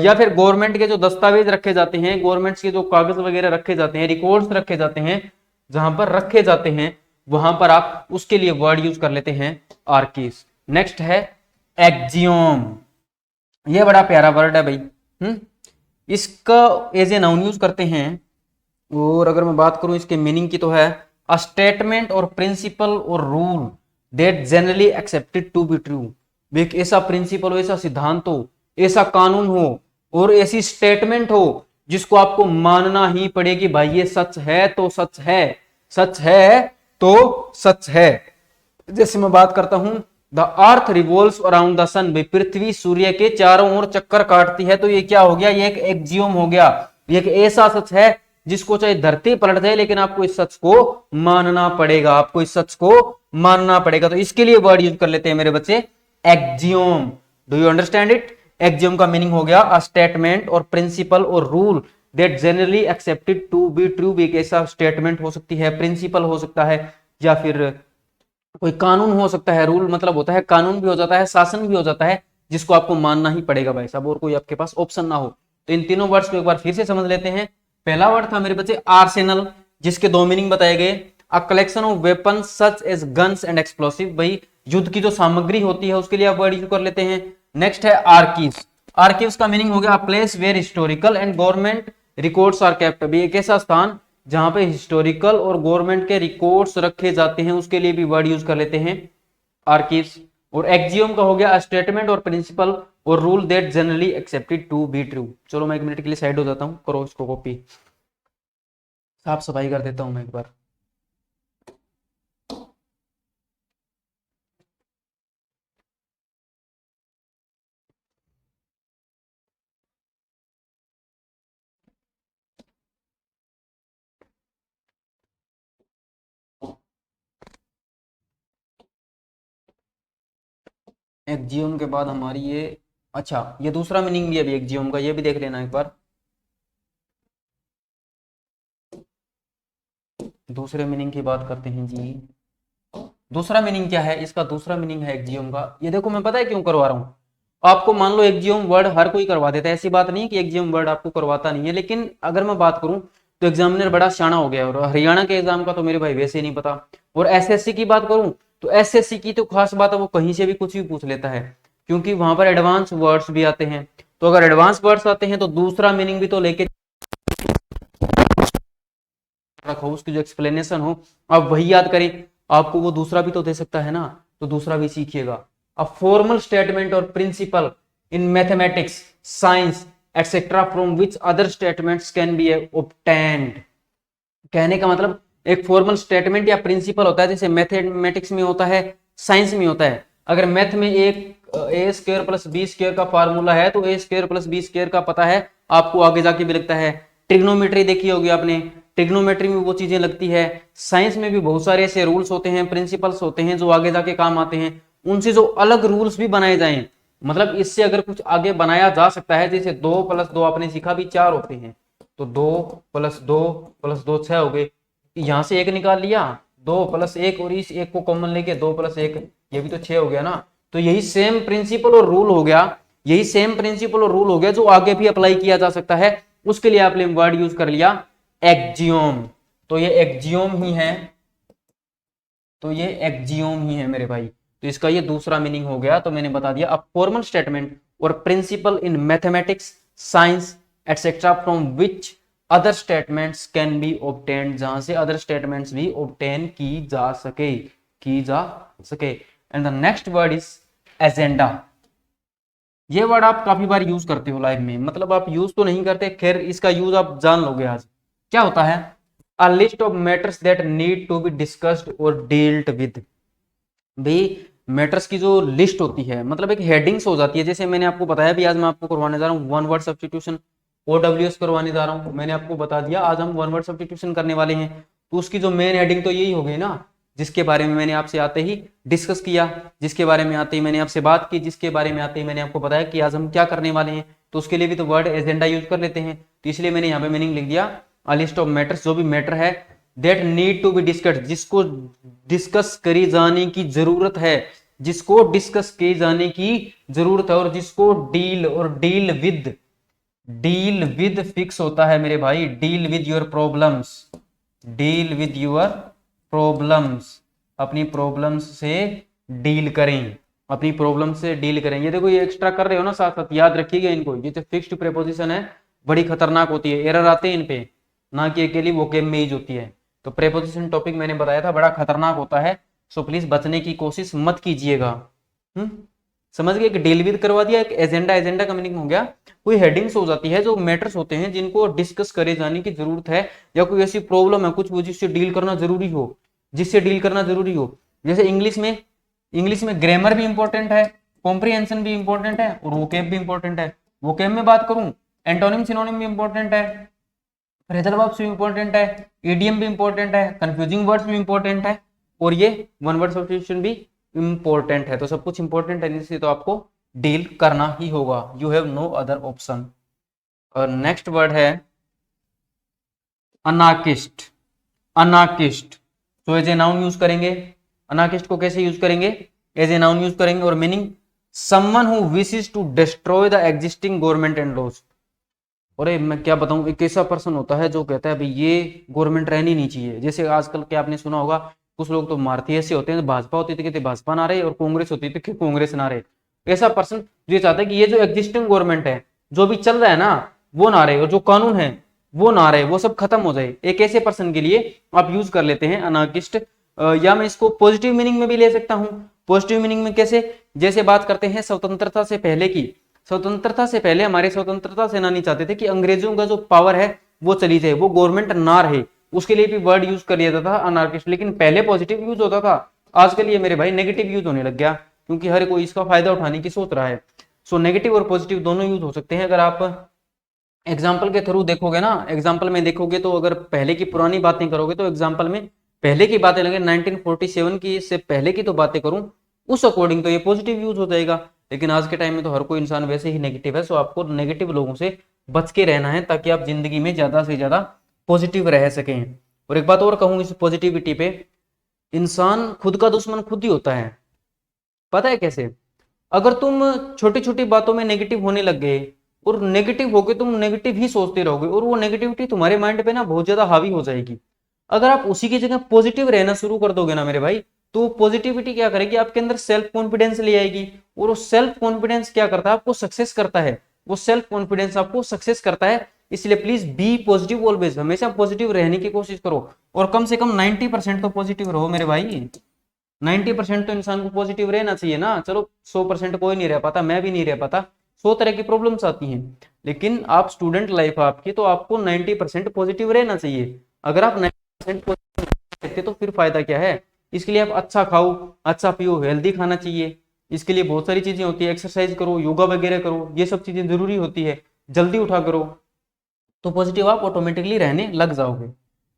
S1: या फिर गवर्नमेंट के जो दस्तावेज रखे जाते हैं, गवर्नमेंट के जो कागज वगैरह रखे जाते हैं, रिकॉर्ड्स रखे जाते हैं, जहां पर रखे जाते हैं वहां पर आप उसके लिए वर्ड यूज कर लेते हैं आर्कीज। नेक्स्ट है एक्जियोम। ये बड़ा प्यारा वर्ड है भाई। इसका एज ए नाउन यूज करते हैं। और अगर मैं बात करूं इसके मीनिंग की तो है अ स्टेटमेंट और प्रिंसिपल और rule that generally accepted to be true. एक ऐसा प्रिंसिपल हो, ऐसा सिद्धांत हो, ऐसा कानून हो और ऐसी स्टेटमेंट हो जिसको आपको मानना ही पड़ेगी। भाई ये सच है तो सच है, सच है तो सच है। जैसे मैं बात करता हूं the earth revolves around the sun, भाई पृथ्वी सूर्य के चारों ओर चक्कर काटती है, तो ये क्या हो गया, ये एक एक्जियोम हो गया। ये एक ऐसा सच है जिसको चाहे धरती पलट जाए लेकिन आपको इस सच को मानना पड़ेगा, आपको इस सच को मानना पड़ेगा। तो इसके लिए वर्ड यूज कर लेते हैं मेरे बच्चे axiom. Do you understand it? Axiom का मीनिंग हो गया अ स्टेटमेंट और प्रिंसिपल और rule that generally accepted to be true. एक ऐसा स्टेटमेंट हो सकती है, प्रिंसिपल हो सकता है, या फिर कोई कानून हो सकता है। रूल मतलब होता है कानून भी हो जाता है, शासन भी हो जाता है, जिसको आपको मानना ही पड़ेगा भाई साहब, और कोई आपके पास ऑप्शन ना हो। तो इन तीनों वर्ड्स को एक बार फिर से समझ लेते हैं। पहला वर्ड था मेरे बच्चे आर्सेनल, जिसके दो मीनिंग बताए गए, a collection of weapon such as guns and explosive. भाई युद्ध की जो सामग्री होती है उसके लिए आप वर्ड यूज कर लेते हैं। नेक्स्ट है आर्कीव्स। आर्कीव्स का मीनिंग हो गया place where historical and government records are kept. भी एक ऐसा स्थान जहां पे हिस्टोरिकल और गवर्नमेंट के रिकॉर्ड्स रखे जाते हैं, उसके लिए भी वर्ड यूज कर लेते हैं आर्कीव्स। और एक्जियोम का हो गया स्टेटमेंट और प्रिंसिपल और rule that generally accepted to be true. चलो मैं एक मिनट के लिए साइड हो जाता हूं, करो इसको कॉपी, साफ सफाई कर देता हूं मैं एक बार। एक्जियोम के बाद हमारी ये, अच्छा ये दूसरा मीनिंग भी है अभी एक्जियोम का, ये भी देख लेना एक बार। दूसरे मीनिंग की बात करते हैं जी। दूसरा मीनिंग क्या है इसका? दूसरा मीनिंग है एक्जियोम का, ये देखो मैं पता है क्यों करवा रहा हूं आपको। मान लो एक्जियोम वर्ड हर कोई करवा देता है, ऐसी बात नहीं है कि एक्जियोम वर्ड आपको करवाता नहीं है, लेकिन अगर मैं बात करूं तो एग्जामिनर बड़ा शाना हो गया। और हरियाणा के एग्जाम का तो मेरे भाई वैसे ही नहीं पता। और एसएससी की बात करूं तो एसएससी की तो खास बात है, वो कहीं से भी कुछ भी पूछ लेता है, क्योंकि वहां पर एडवांस वर्ड्स भी आते हैं। तो अगर एडवांस वर्ड्स आते हैं तो दूसरा मीनिंग भी तो लेके रखो, उसकी जो एक्सप्लेनेशन हो आप वही याद करें, आपको वो दूसरा भी तो दे सकता है ना, तो दूसरा भी सीखिएगा। अ फॉर्मल स्टेटमेंट और principle in mathematics, science etcetera from which other statements can be obtained. कहने का मतलब एक फॉर्मल स्टेटमेंट या प्रिंसिपल होता है, जैसे मैथमेटिक्स में होता है, साइंस में होता है। अगर मैथ में एक ए स्क्वायर प्लस बी स्क्वायर का फार्मूला है तो ए स्क्वायर प्लस बी स्क्वायर का पता है, आपको आगे जाके भी लगता है। ट्रिग्नोमेट्री देखी होगी आपने, ट्रिग्नोमेट्री में वो चीजें लगती है। साइंस में भी बहुत सारे ऐसे रूल्स होते हैं, प्रिंसिपल्स होते हैं जो आगे जाके काम आते हैं। उनसे जो अलग रूल्स भी बनाए जाएं, मतलब इससे अगर कुछ आगे बनाया जा सकता है, जैसे 2+2 आपने सीखा भी 4 होते हैं, तो 2+2+2 6 हो गए। यहां से एक निकाल लिया, 2+1 और इस एक को कॉमन लेके 2+1, ये भी तो 6 हो गया ना। तो यही सेम प्रिंसिपल और रूल हो गया, यही सेम प्रिंसिपल और रूल हो गया जो आगे भी अप्लाई किया जा सकता है। उसके लिए आपने वर्ड यूज कर लिया एक्जियोम। तो ये एक्जियोम ही है, तो ये एक्जियोम ही है मेरे भाई। तो इसका ये दूसरा मीनिंग हो गया। तो मैंने बता दिया, अ फॉर्मल स्टेटमेंट और principle in mathematics, science etcetera from which other statements can be obtained, जहां से अदर स्टेटमेंट्स भी ऑब्टेन की जा सके, की जा सके। And the next word is agenda. ये वर्ड आप काफी बार यूज करते हो लाइफ में, मतलब आप यूज तो नहीं करते, खैर इसका यूज आप जान लोगे आज। क्या होता है? A list of matters that need to be discussed or dealt with. भाई मैटर्स की जो लिस्ट होती है, मतलब एक हेडिंग्स हो जाती है। जैसे मैंने आपको बताया भी, आज मैं आपको करवाने जा रहा हूँ वन वर्ड सब्स्टिट्यूशन, OWS करवाने जा रहा हूँ। मैंने आपको बता दिया आज हम वन वर्ड सब्स्टिट्यूशन करने वाले हैं, तो उसकी जो मेन हेडिंग तो यही हो गई ना, जिसके बारे में मैंने आपसे आते ही डिस्कस किया, जिसके बारे में आते ही मैंने आपसे बात की, जिसके बारे में आते ही मैंने आपको बताया कि आज हम क्या करने वाले हैं। तो उसके लिए भी तो वर्ड एजेंडा यूज कर लेते हैं। तो इसलिए मैंने यहाँ पे मीनिंग लिख दिया, अ लिस्ट ऑफ मैटर्स, जो भी मैटर है that need to be discussed, जिसको डिस्कस करी जाने की जरूरत है, जिसको डिस्कस किए जाने की जरूरत है, और जिसको डील और डील विद फिक्स होता है मेरे भाई, deal with your problems, deal with your problems, अपनी प्रॉब्लम्स से डील करें, अपनी प्रॉब्लम से डील करें। ये देखो ये एक्स्ट्रा कर रहे हो ना साथ साथ, याद रखिएगा इनको, ये जो फिक्स्ड प्रेपोजिशन है बड़ी खतरनाक होती है, एरर आते हैं इन पे, ना कि अकेली वोकेब में यूज होती है। तो प्रेपोजिशन टॉपिक मैंने बताया था बड़ा खतरनाक होता है, सो प्लीज बचने की कोशिश मत कीजिएगा। समझ गए कि डील विद करवा दिया, एक एजेंडा, एजेंडा का मीनिंग हो गया कोई हेडिंग्स हो जाती है जो मैटर्स होते हैं जिनको डिस्कस करे जाने की जरूरत है, या कोई ऐसी प्रॉब्लम है कुछ जिससे डील करना जरूरी हो, जिससे डील करना जरूरी हो। जैसे इंग्लिश में ग्रामर भी इंपॉर्टेंट है, कॉम्प्रिहेंशन भी इंपॉर्टेंट है और वोकैब भी इंपॉर्टेंट है। वोकैब में बात करूं, एंटोनिम सिनोनिम भी इंपॉर्टेंट है, फ्रेजल वर्ब्स भी इंपॉर्टेंट है, ईडीएम भी इंपॉर्टेंट है, कंफ्यूजिंग वर्ड्स भी इंपॉर्टेंट है, और ये वन वर्ड सब्स्टिट्यूशन भी इंपॉर्टेंट है। तो सब कुछ इंपॉर्टेंट है, जिससे तो आपको डील करना ही होगा, you have no other option. और नेक्स्ट वर्ड है अनार्किस्ट। अनार्किस्ट तो एज ए नाउन यूज करेंगे। अनार्किस्ट को कैसे यूज करेंगे? एज ए नाउन यूज करेंगे, और meaning someone who wishes to destroy the existing government and laws. अरे मैं क्या बताऊं, एक ऐसा पर्सन होता है जो कहता है भाई ये गवर्नमेंट रहनी नहीं चाहिए। जैसे आजकल के आपने सुना होगा, कुछ लोग तो मारती ऐसे होते हैं, भाजपा होती थी कहते भाजपा ना रहे, और कांग्रेस होती थी कि कांग्रेस ना रहे। ऐसा पर्सन जो ये चाहता है कि ये जो एग्जिस्टिंग गवर्नमेंट है, जो भी चल रहा है ना, वो ना रहे, और जो कानून है वो ना रहे, वो सब खत्म हो जाए। एक ऐसे पर्सन के लिए आप यूज कर लेते हैं अनार्किस्ट। या मैं इसको पॉजिटिव मीनिंग में भी ले सकता हूं। पॉजिटिव मीनिंग में कैसे? जैसे बात करते हैं स्वतंत्रता से पहले की। स्वतंत्रता से पहले हमारे स्वतंत्रता सेनानी चाहते थे कि अंग्रेजों का जो पावर है वो चली जाए, वो गवर्नमेंट ना रहे, उसके लिए भी वर्ड यूज कर लिया जाता था अनार्किस्ट। लेकिन पहले पॉजिटिव यूज होता था, आजकल ये मेरे भाई नेगेटिव यूज होने लग गया, क्योंकि हर कोई इसका फायदा उठाने की सोच रहा है। सो नेगेटिव और पॉजिटिव दोनों यूज हो सकते हैं। अगर आप एग्जाम्पल के थ्रू देखोगे ना, एग्जाम्पल में देखोगे तो अगर पहले की पुरानी बातें करोगे तो एग्जाम्पल में पहले की बातें लगे, 1947 की से पहले की तो बातें करूं, उस अकॉर्डिंग तो ये पॉजिटिव यूज हो जाएगा। लेकिन आज के टाइम में तो हर कोई इंसान वैसे ही नेगेटिव है, सो आपको नेगेटिव लोगों से बच के रहना है, ताकि आप जिंदगी में ज्यादा से ज्यादा पॉजिटिव रह सकें। और एक बात और कहूं इस पॉजिटिविटी पे, इंसान खुद का दुश्मन खुद ही होता है। पता है कैसे? अगर तुम छोटी छोटी बातों में नेगेटिव होने लग गए, और नेगेटिव होके तुम नेगेटिव ही सोचते रहोगे, और वो नेगेटिविटी तुम्हारे माइंड पे ना बहुत ज्यादा हावी हो जाएगी। अगर आप उसी की जगह पॉजिटिव रहना शुरू कर दोगे ना मेरे भाई, तो पॉजिटिविटी क्या करेगी, आपके अंदर सेल्फ कॉन्फिडेंस ले आएगी। और वो सेल्फ कॉन्फिडेंस क्या करता है, आपको सक्सेस करता है। वो सेल्फ कॉन्फिडेंस आपको सक्सेस करता है। इसलिए प्लीज बी पॉजिटिव ऑलवेज, हमेशा पॉजिटिव रहने की कोशिश करो, और कम से कम 90% तो पॉजिटिव रहो मेरे भाई। 90% तो इंसान को पॉजिटिव रहना चाहिए ना। चलो 100% कोई नहीं रह पाता, मैं भी नहीं रह पाता, 100 तरह की प्रॉब्लम्स आती हैं, लेकिन आप स्टूडेंट लाइफ आपकी, तो आपको 90% पॉजिटिव रहना चाहिए। अगर आप 90% पॉजिटिव रहते तो फिर फायदा क्या है? इसके लिए आप अच्छा खाओ, अच्छा पियो, हेल्दी खाना चाहिए। इसके लिए बहुत सारी चीजें होती है, एक्सरसाइज करो, योगा वगैरह करो, ये सब चीजें जरूरी होती है। जल्दी उठा करो, तो पॉजिटिव आप ऑटोमेटिकली रहने लग जाओगे।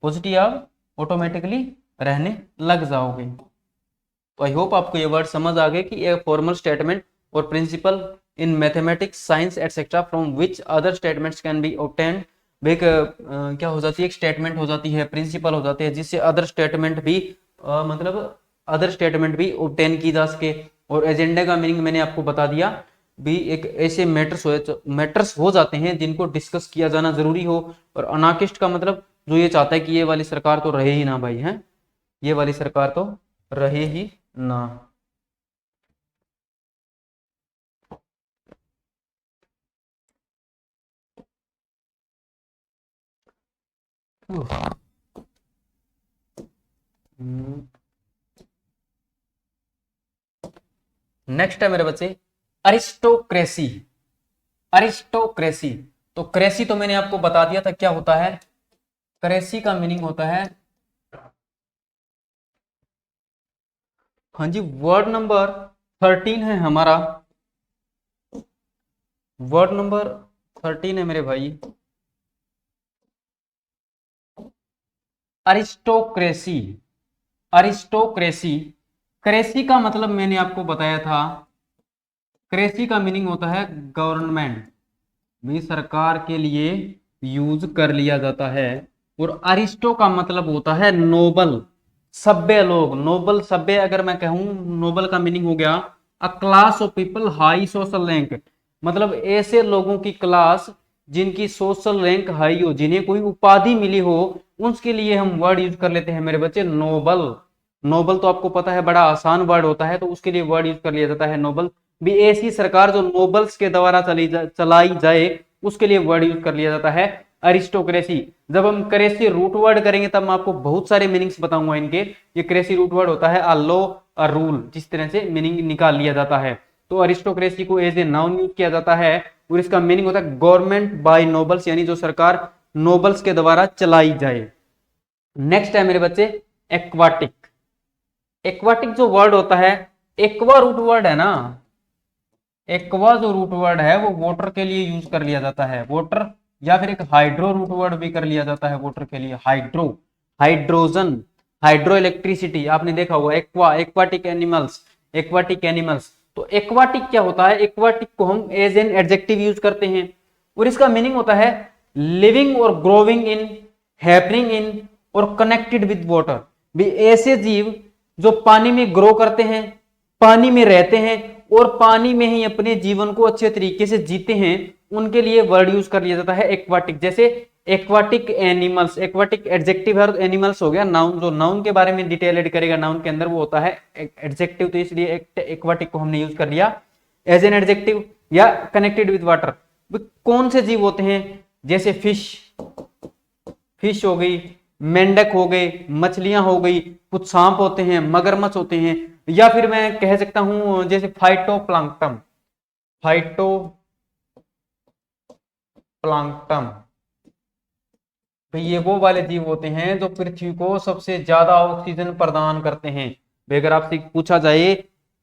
S1: पॉजिटिव आप ऑटोमेटिकली रहने लग जाओगे। तो आई होप आपको ये वर्ड समझ आ गए कि ए फॉर्मल स्टेटमेंट और principle in mathematics, science etcetera from which other statements can be obtained. एक क्या हो जाती है, एक स्टेटमेंट हो जाती है, प्रिंसिपल हो जाती है, जिससे अदर स्टेटमेंट भी मतलब अदर स्टेटमेंट भी ऑब्टेन की जा सके। और एजेंडा का मीनिंग मैंने आपको बता दिया भी, एक ऐसे मैटर्स हो जाते हैं जिनको डिस्कस किया जाना जरूरी हो। और अनार्किस्ट का मतलब जो ये चाहता है कि ये वाली सरकार तो रहे ही ना भाई, है ये वाली सरकार तो रहे ही ना। नेक्स्ट है मेरे बच्चे अरिस्टोक्रेसी। अरिस्टोक्रेसी, तो क्रेसी तो मैंने आपको बता दिया था क्या होता है। क्रेसी का मीनिंग होता है, हाँ जी, वर्ड नंबर 13 है हमारा, वर्ड नंबर 13 है मेरे भाई, अरिस्टोक्रेसी। अरिस्टोक्रेसी, क्रेसी का मतलब मैंने आपको बताया था, क्रेसी का मीनिंग होता है गवर्नमेंट, भी सरकार के लिए यूज कर लिया जाता है। और अरिस्टो का मतलब होता है नोबल, सभ्य लोग। नोबल सभ्य, अगर मैं कहूं नोबल का मीनिंग हो गया अ class of people high social rank, मतलब ऐसे लोगों की क्लास जिनकी सोशल रैंक हाई हो, जिन्हें कोई उपाधि मिली हो, उसके लिए हम वर्ड यूज कर लेते हैं मेरे बच्चे नोबल। नोबल तो आपको पता है बड़ा आसान वर्ड होता है, तो उसके लिए वर्ड यूज कर लिया जाता है नोबल। भी ऐसी सरकार जो नोबल्स के द्वारा चलाई जाए, उसके लिए वर्ड यूज कर लिया जाता है अरिस्टोक्रेसी। जब हम क्रेसी रूट वर्ड करेंगे तब मैं आपको बहुत सारे मीनिंग्स बताऊंगा इनके। ये क्रेसी रूट वर्ड होता है अ लॉ अ रूल, जिस तरह से मीनिंग निकाल लिया जाता है। तो अरिस्टोक्रेसी को एज ए नाउन यूज किया जाता है और इसका मीनिंग होता है गवर्नमेंट बाय नोबल्स, यानी जो सरकार नोबल्स के द्वारा चलाई जाए। नेक्स्ट है मेरे बच्चे एक्वाटिक। एक्वाटिक जो वर्ड होता है, एक्वा रूट वर्ड है ना, एक्वा जो रूट वर्ड है वो वाटर के लिए यूज कर लिया जाता है, वाटर, या फिर एक हाइड्रो रूट वर्ड भी कर लिया जाता है वाटर के लिए, हाइड्रो, हाइड्रोजन, हाइड्रो इलेक्ट्रिसिटी, आपने देखा होगा। Aqua, aquatic animals, aquatic animals. तो एक्वाटिक क्या होता है, एक्वाटिक को हम एज एन एडजेक्टिव यूज करते हैं और इसका मीनिंग होता है लिविंग और ग्रोविंग इन, हैपनिंग इन और कनेक्टेड विद वाटर। भी ऐसे जीव जो पानी में ग्रो करते हैं, पानी में रहते हैं और पानी में ही अपने जीवन को अच्छे तरीके से जीते हैं, उनके लिए वर्ड यूज कर लिया जाता है एक्वाटिक। जैसे एक्वाटिक एनिमल्स, एक्वाटिक एडजेक्टिव है, एनिमल्स हो गया नाउन। जो नाउन के बारे में डिटेल ऐड करेगा नाउन के अंदर वो होता है एडजेक्टिव, तो इसलिए एक्वाटिक को हमने यूज कर लिया एज एन एडजेक्टिव। या कनेक्टेड विद वाटर, कौन से जीव होते हैं, जैसे फिश, फिश हो गई, मेंढक हो गए, मछलियां हो गई, कुछ सांप होते हैं, मगरमच्छ होते हैं, या फिर मैं कह सकता हूं जैसे फाइटोप्लैंक्टन, फाइटोप्लैंक्टन। भाई ये वो वाले जीव होते हैं जो पृथ्वी को सबसे ज्यादा ऑक्सीजन प्रदान करते हैं। भाई अगर आपसे पूछा जाए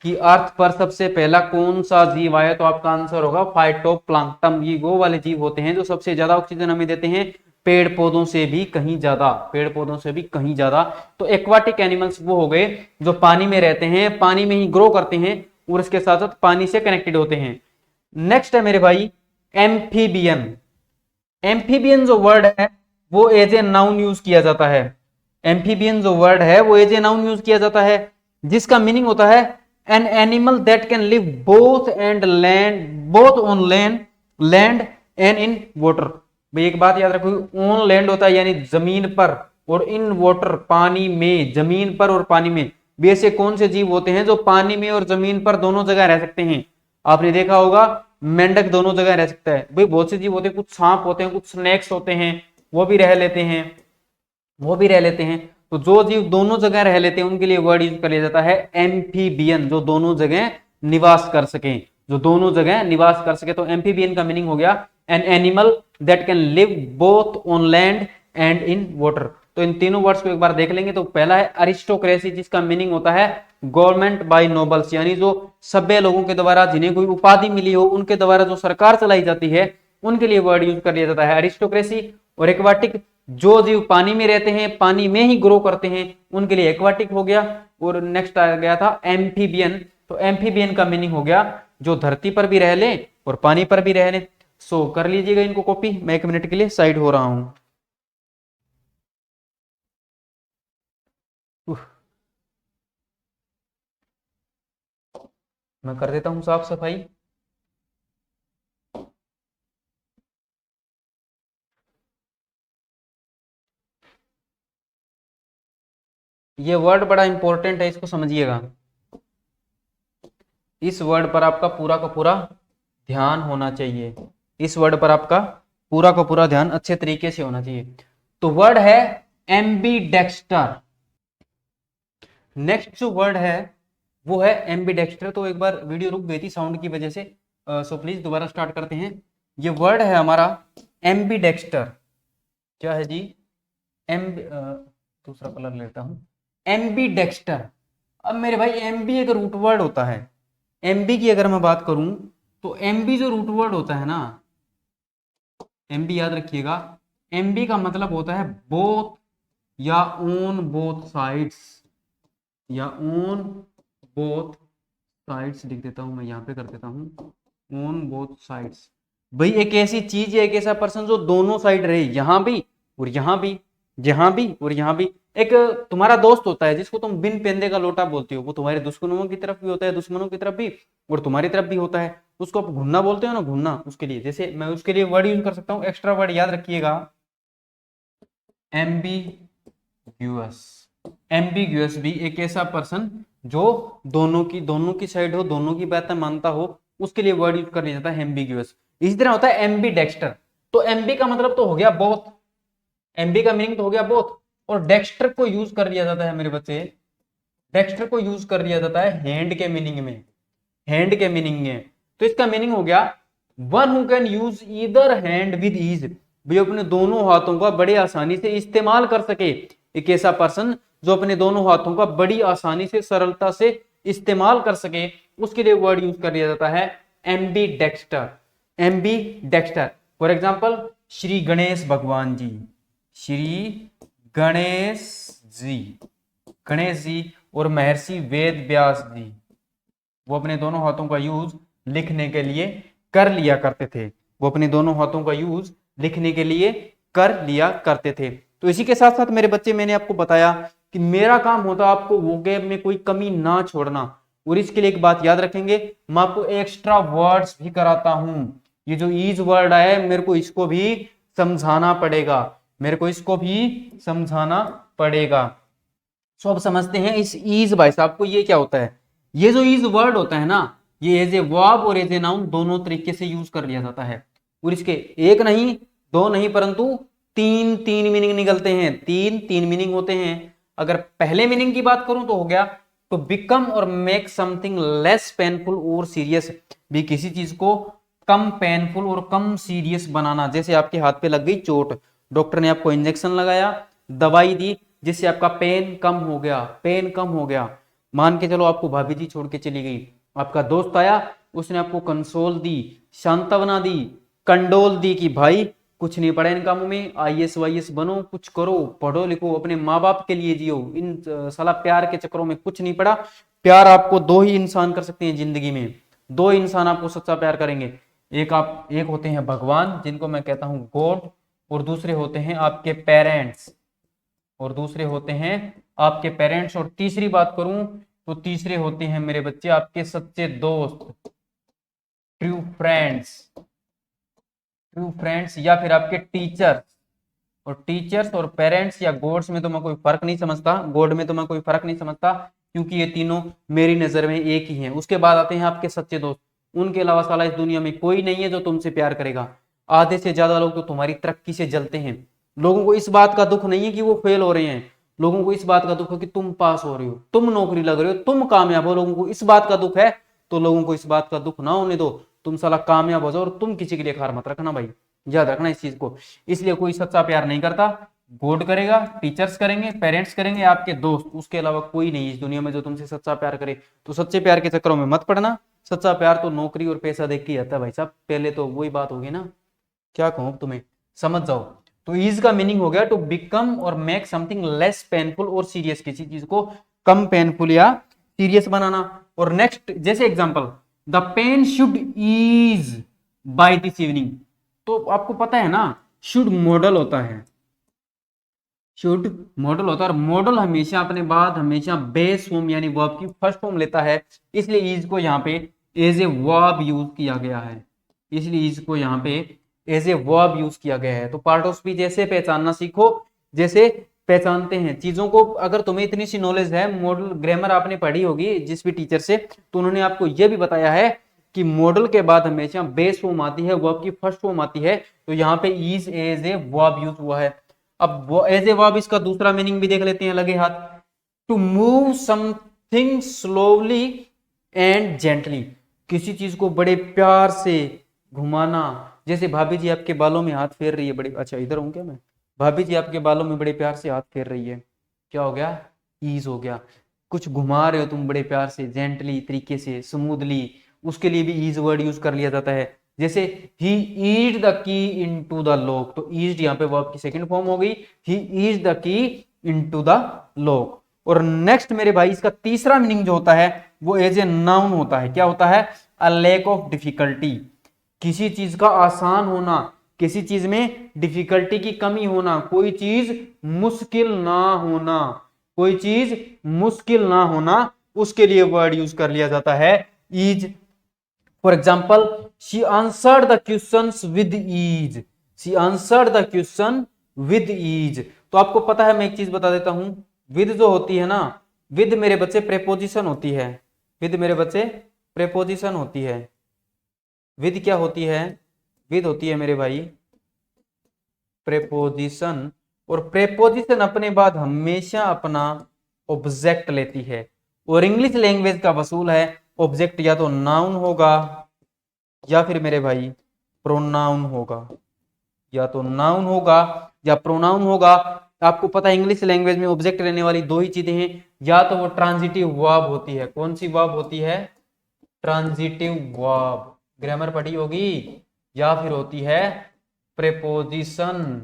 S1: कि अर्थ पर सबसे पहला कौन सा जीव आया तो आपका आंसर होगा फाइटोप्लैंक्टन। ये वो वाले जीव होते हैं जो सबसे ज्यादा ऑक्सीजन हमें देते हैं, पेड़ पौधों से भी कहीं ज्यादा, पेड़ पौधों से भी कहीं ज्यादा। तो एक्वाटिक एनिमल्स वो हो गए जो पानी में रहते हैं, पानी में ही ग्रो करते हैं और इसके साथ साथ पानी से कनेक्टेड होते हैं। नेक्स्ट है मेरे भाई एम्फीबियन। एम्फीबियन जो वर्ड है वो एज ए नाउन यूज किया जाता है। एम्फीबियन जो वर्ड है वो एज ए नाउन यूज किया जाता है, जिसका मीनिंग होता है an animal that can live both and land, both on land, land and in water. भाई एक बात याद रखो, ऑन लैंड होता है यानी जमीन पर, और इन वाटर पानी में, जमीन पर और पानी में। भी ऐसे कौन से जीव होते हैं जो पानी में और जमीन पर दोनों जगह रह सकते हैं। आपने देखा होगा मेंढक दोनों जगह रह सकता है। भाई बहुत से जीव होते हैं, कुछ सांप होते हैं, कुछ स्नेक्स होते हैं, वो भी रह लेते हैं, वो भी रह लेते हैं। तो जो जीव दोनों जगह रह लेते हैं उनके लिए वर्ड यूज कर लिया जाता है एम्फीबियन, जो दोनों जगह निवास कर सके, जो दोनों जगह निवास कर सके। तो एम्फीबियन का मीनिंग हो गया an animal that can live both on land and in water. तो इन तीनों वर्ड्स को एक बार देख लेंगे। तो पहला है अरिस्टोक्रेसी, जिसका मीनिंग होता है गवर्नमेंट बाय नोबल्स, यानी जो सभ्य लोगों के द्वारा, जिन्हें कोई उपाधि मिली हो, उनके द्वारा जो सरकार चलाई जाती है, उनके लिए वर्ड यूज कर लिया जाता है अरिस्टोक्रेसी। और एक्वाटिक, जो जीव पानी में रहते हैं, पानी में ही ग्रो करते हैं, उनके लिए एक्वाटिक हो गया। और नेक्स्ट आ गया था एम्फीबियन। तो एम्फीबियन का मीनिंग हो गया जो धरती पर भी रह ले और पानी पर भी रह ले। सो कर लीजिएगा इनको कॉपी, मैं 1 मिनट के लिए साइड हो रहा हूं। मैं कर देता हूं साफ सफाई। ये वर्ड बड़ा इंपॉर्टेंट है, इसको समझिएगा। इस वर्ड पर आपका पूरा का पूरा ध्यान होना चाहिए, इस वर्ड पर आपका पूरा का पूरा ध्यान अच्छे तरीके से होना चाहिए। तो वर्ड है एम्बीडेक्स्टर। नेक्स्ट जो वर्ड है वो है एम्बीडेक्स्टर। तो एक बार वीडियो रुक गई थी साउंड की वजह से, सो प्लीज दोबारा स्टार्ट करते हैं। ये वर्ड है हमारा एम्बीडेक्स्टर। क्या है जी? दूसरा कलर लेता हूं, एम्बीडेक्स्टर। अब मेरे भाई एमबी एक रूट वर्ड होता है। एमबी की अगर मैं बात करूं तो एमबी जो रूट वर्ड होता है ना, एमबी याद रखिएगा, एमबी का मतलब होता है बोथ या ऑन बोथ साइड्स, या ऑन बोथ साइड्स लिख देता हूं मैं, यहां पे कर देता हूं ऑन बोथ साइड्स। भाई एक ऐसी चीज है, एक ऐसा पर्सन जो दोनों साइड रहे, यहां भी और यहां भी, यहां भी और यहां भी। एक तुम्हारा दोस्त होता है जिसको तुम बिन पेंदे का लोटा बोलते हो, वो तुम्हारे दुश्मनों की तरफ भी होता है, दुश्मनों की तरफ भी, और तुम्हारी तरफ भी होता है। उसको आप घुन्ना बोलते हो ना, घुन्ना। उसके लिए जैसे मैं उसके लिए वर्ड यूज कर सकता हूँ, एक्स्ट्रा वर्ड याद रखिएगा, एम्बिग्यूअस। एम्बिग्यूअस भी एक ऐसा पर्सन जो दोनों की साइड हो, दोनों की बातें मानता हो, उसके लिए वर्ड यूज कर लिया जाता है एम्बिग्यूअस। इसी तरह होता है एम्बी डेक्स्टर। तो एम्बी का मतलब तो हो गया बोथ, एम्बी का मीनिंग तो हो गया बोथ, और डेक्स्टर को यूज कर लिया जाता है मेरे बच्चे, डेक्स्टर को यूज कर लिया जाता है हैंड के मीनिंग में, हैंड के मीनिंग में। तो इसका मीनिंग हो गया one who can use either hand with ease, भी अपने दोनों हाथों का बड़ी आसानी से इस्तेमाल कर सके। एक ऐसा पर्सन जो अपने दोनों हाथों का बड़ी आसानी से, सरलता से इस्तेमाल कर सके, उसके लिए वर्ड यूज कर लिया जाता है ambidexter, ambidexter. For example Shri Ganesh भगवान जी, श्री गणेश जी, गणेश जी और महर्षि वेद व्यास जी, वो अपने दोनों हाथों का यूज लिखने के लिए कर लिया करते थे, वो अपने दोनों हाथों का यूज लिखने के लिए कर लिया करते थे। तो इसी के साथ साथ मेरे बच्चे मैंने आपको बताया कि मेरा काम होता है आपको वोकैब में कोई कमी ना छोड़ना, और इसके लिए एक बात याद रखेंगे, मैं आपको एक्स्ट्रा वर्ड्स भी कराता हूं। ये जो ईज वर्ड है मेरे को इसको भी समझाना पड़ेगा, मेरे को इसको भी समझाना पड़ेगा। सो अब समझते हैं इस ईज भाई साहब को, ये क्या होता है। ये जो ईज वर्ड होता है ना, ये एज ए वर्ब और एज ए नाउन दोनों तरीके से यूज कर लिया जाता है, और इसके एक नहीं, दो नहीं, परंतु तीन तीन मीनिंग निकलते हैं, तीन तीन मीनिंग होते हैं। अगर पहले मीनिंग की बात करूं तो हो गया टू बिकम और मेक समथिंग लेस पेनफुल और सीरियस, भी किसी चीज को कम पेनफुल और कम सीरियस बनाना। जैसे आपके हाथ पे लग गई चोट, डॉक्टर ने आपको इंजेक्शन लगाया, दवाई दी, जिससे आपका पेन कम हो गया, पेन कम हो गया। मान के चलो आपको भाभी जी छोड़ के चली गई, आपका दोस्त आया, उसने आपको कंसोल दी, सांत्वना दी, कंडोल दी कि भाई कुछ नहीं पड़ा इन कामों में, आईएएस वाईएएस बनो, कुछ करो, पढ़ो लिखो, अपने माँ बाप के लिए जियो, इन साला प्यार के चक्करों में कुछ नहीं पड़ा। प्यार आपको दो ही इंसान कर सकते हैं जिंदगी में, दो इंसान आपको सच्चा प्यार करेंगे, एक होते हैं भगवान जिनको मैं कहता हूं गॉड, और दूसरे होते हैं आपके पेरेंट्स, और दूसरे होते हैं आपके पेरेंट्स, और तीसरी बात करूं तो तीसरे होते हैं मेरे बच्चे आपके सच्चे दोस्त, ट्रू फ्रेंड्स, ट्रू फ्रेंड्स, या फिर आपके टीचर्स। और टीचर्स और पेरेंट्स या गॉड्स में तो मैं कोई फर्क नहीं समझता, गॉड में तो मैं कोई फर्क नहीं समझता, क्योंकि ये तीनों मेरी नजर में एक ही हैं। उसके बाद आते हैं आपके सच्चे दोस्त, उनके अलावा साला इस दुनिया में कोई नहीं है जो तुमसे प्यार करेगा। आधे से ज्यादा लोग तो तुम्हारी तरक्की से जलते हैं, लोगों को इस बात का दुख नहीं है कि वो फेल हो रहे हैं, लोगों को इस बात का दुख है कि तुम पास हो रहे हो, तुम नौकरी लग रहे हो, तुम कामयाब हो, लोगों को इस बात का दुख है। तो लोगों को इस बात का दुख ना होने दो, तुम साला कामयाब हो जाओ, और तुम किसी के लिए खार मत रखना भाई, याद रखना इस चीज को। इसलिए कोई सच्चा प्यार नहीं करता, गॉड करेगा, टीचर्स करेंगे, पेरेंट्स करेंगे, आपके दोस्त, उसके अलावा कोई नहीं इस दुनिया में जो तुमसे सच्चा प्यार करे। तो सच्चे प्यार के चक्करों में मत पड़ना, सच्चा प्यार तो नौकरी और पैसा देख के आता है भाई साहब, पहले तो वही बात होगी ना, क्या कहूं तुम्हें, समझ जाओ। तो ईज का मीनिंग हो गया टू बिकम और मेक समथिंग लेस पेनफुल और सीरियस, किसी चीज को कम पेनफुल या सीरियस बनाना। और नेक्स्ट जैसे example, the pain should ease by this evening, तो आपको पता है ना शुड मॉडल होता है, शुड मॉडल होता है, और मॉडल हमेशा अपने बाद हमेशा बेस फॉर्म यानी वर्ब की फर्स्ट फॉर्म लेता है, इसलिए ईज को यहाँ पे एज ए वर्ब यूज किया गया है, इसलिए इज को यहाँ पे एज ए वर्ब यूज किया गया है। तो पार्ट ऑफ स्पीच ऐसे पहचानना सीखो जैसे पहचानते हैं चीजों को। अगर तुम्हें इतनी सी नॉलेज है, मॉडल ग्रामर आपने पढ़ी होगी जिस भी टीचर से, तो उन्होंने आपको यह भी बताया है कि मॉडल के बाद हमेशा बेस फॉर्म आती है, वर्ब की फर्स्ट फॉर्म आती है, तो यहाँ पे ease as a verb use हुआ है। अब वो एज ए वर्ब, इसका दूसरा मीनिंग भी देख लेते हैं लगे हाथ, to move something slowly and gently, किसी चीज को बड़े प्यार से घुमाना। जैसे भाभी जी आपके बालों में हाथ फेर रही है, बड़े, अच्छा इधर हूं क्या मैं, भाभी जी आपके बालों में बड़े प्यार से हाथ फेर रही है, क्या हो गया, ईज हो गया। कुछ घुमा रहे हो तुम बड़े प्यार से, जेंटली तरीके से, स्मूथली, उसके लिए भी ईज वर्ड यूज कर लिया जाता है। जैसे he eased the key into the lock, तो ईज यहाँ पे वर्ब की सेकंड फॉर्म हो गई, he eased the key into the lock. और नेक्स्ट मेरे भाई इसका तीसरा मीनिंग जो होता है वो एज ए नाउन होता है, क्या होता है, अ लैक ऑफ डिफिकल्टी, किसी चीज का आसान होना, किसी चीज में डिफिकल्टी की कमी होना, कोई चीज मुश्किल ना होना, कोई चीज मुश्किल ना होना, उसके लिए वर्ड यूज कर लिया जाता है ease. For example, she answered the questions with ease, she answered the question with ease. तो आपको पता है, मैं एक चीज बता देता हूं, विद जो होती है ना, विद मेरे बच्चे प्रेपोजिशन होती है, विद मेरे बच्चे प्रेपोजिशन होती है। विद क्या होती है, विद होती है मेरे भाई प्रेपोजिशन, और प्रेपोजिशन अपने बाद हमेशा अपना ऑब्जेक्ट लेती है। और इंग्लिश लैंग्वेज का वसूल है ऑब्जेक्ट या तो नाउन होगा या फिर मेरे भाई प्रोनाउन होगा, या तो नाउन होगा या प्रोनाउन होगा। आपको पता है इंग्लिश लैंग्वेज में ऑब्जेक्ट लेने वाली दो ही चीजें हैं, या तो वो ट्रांजिटिव वर्ब होती है, कौन सी वर्ब होती है, ट्रांजिटिव वर्ब, ग्रामर पढ़ी होगी, या फिर होती है प्रेपोजिशन।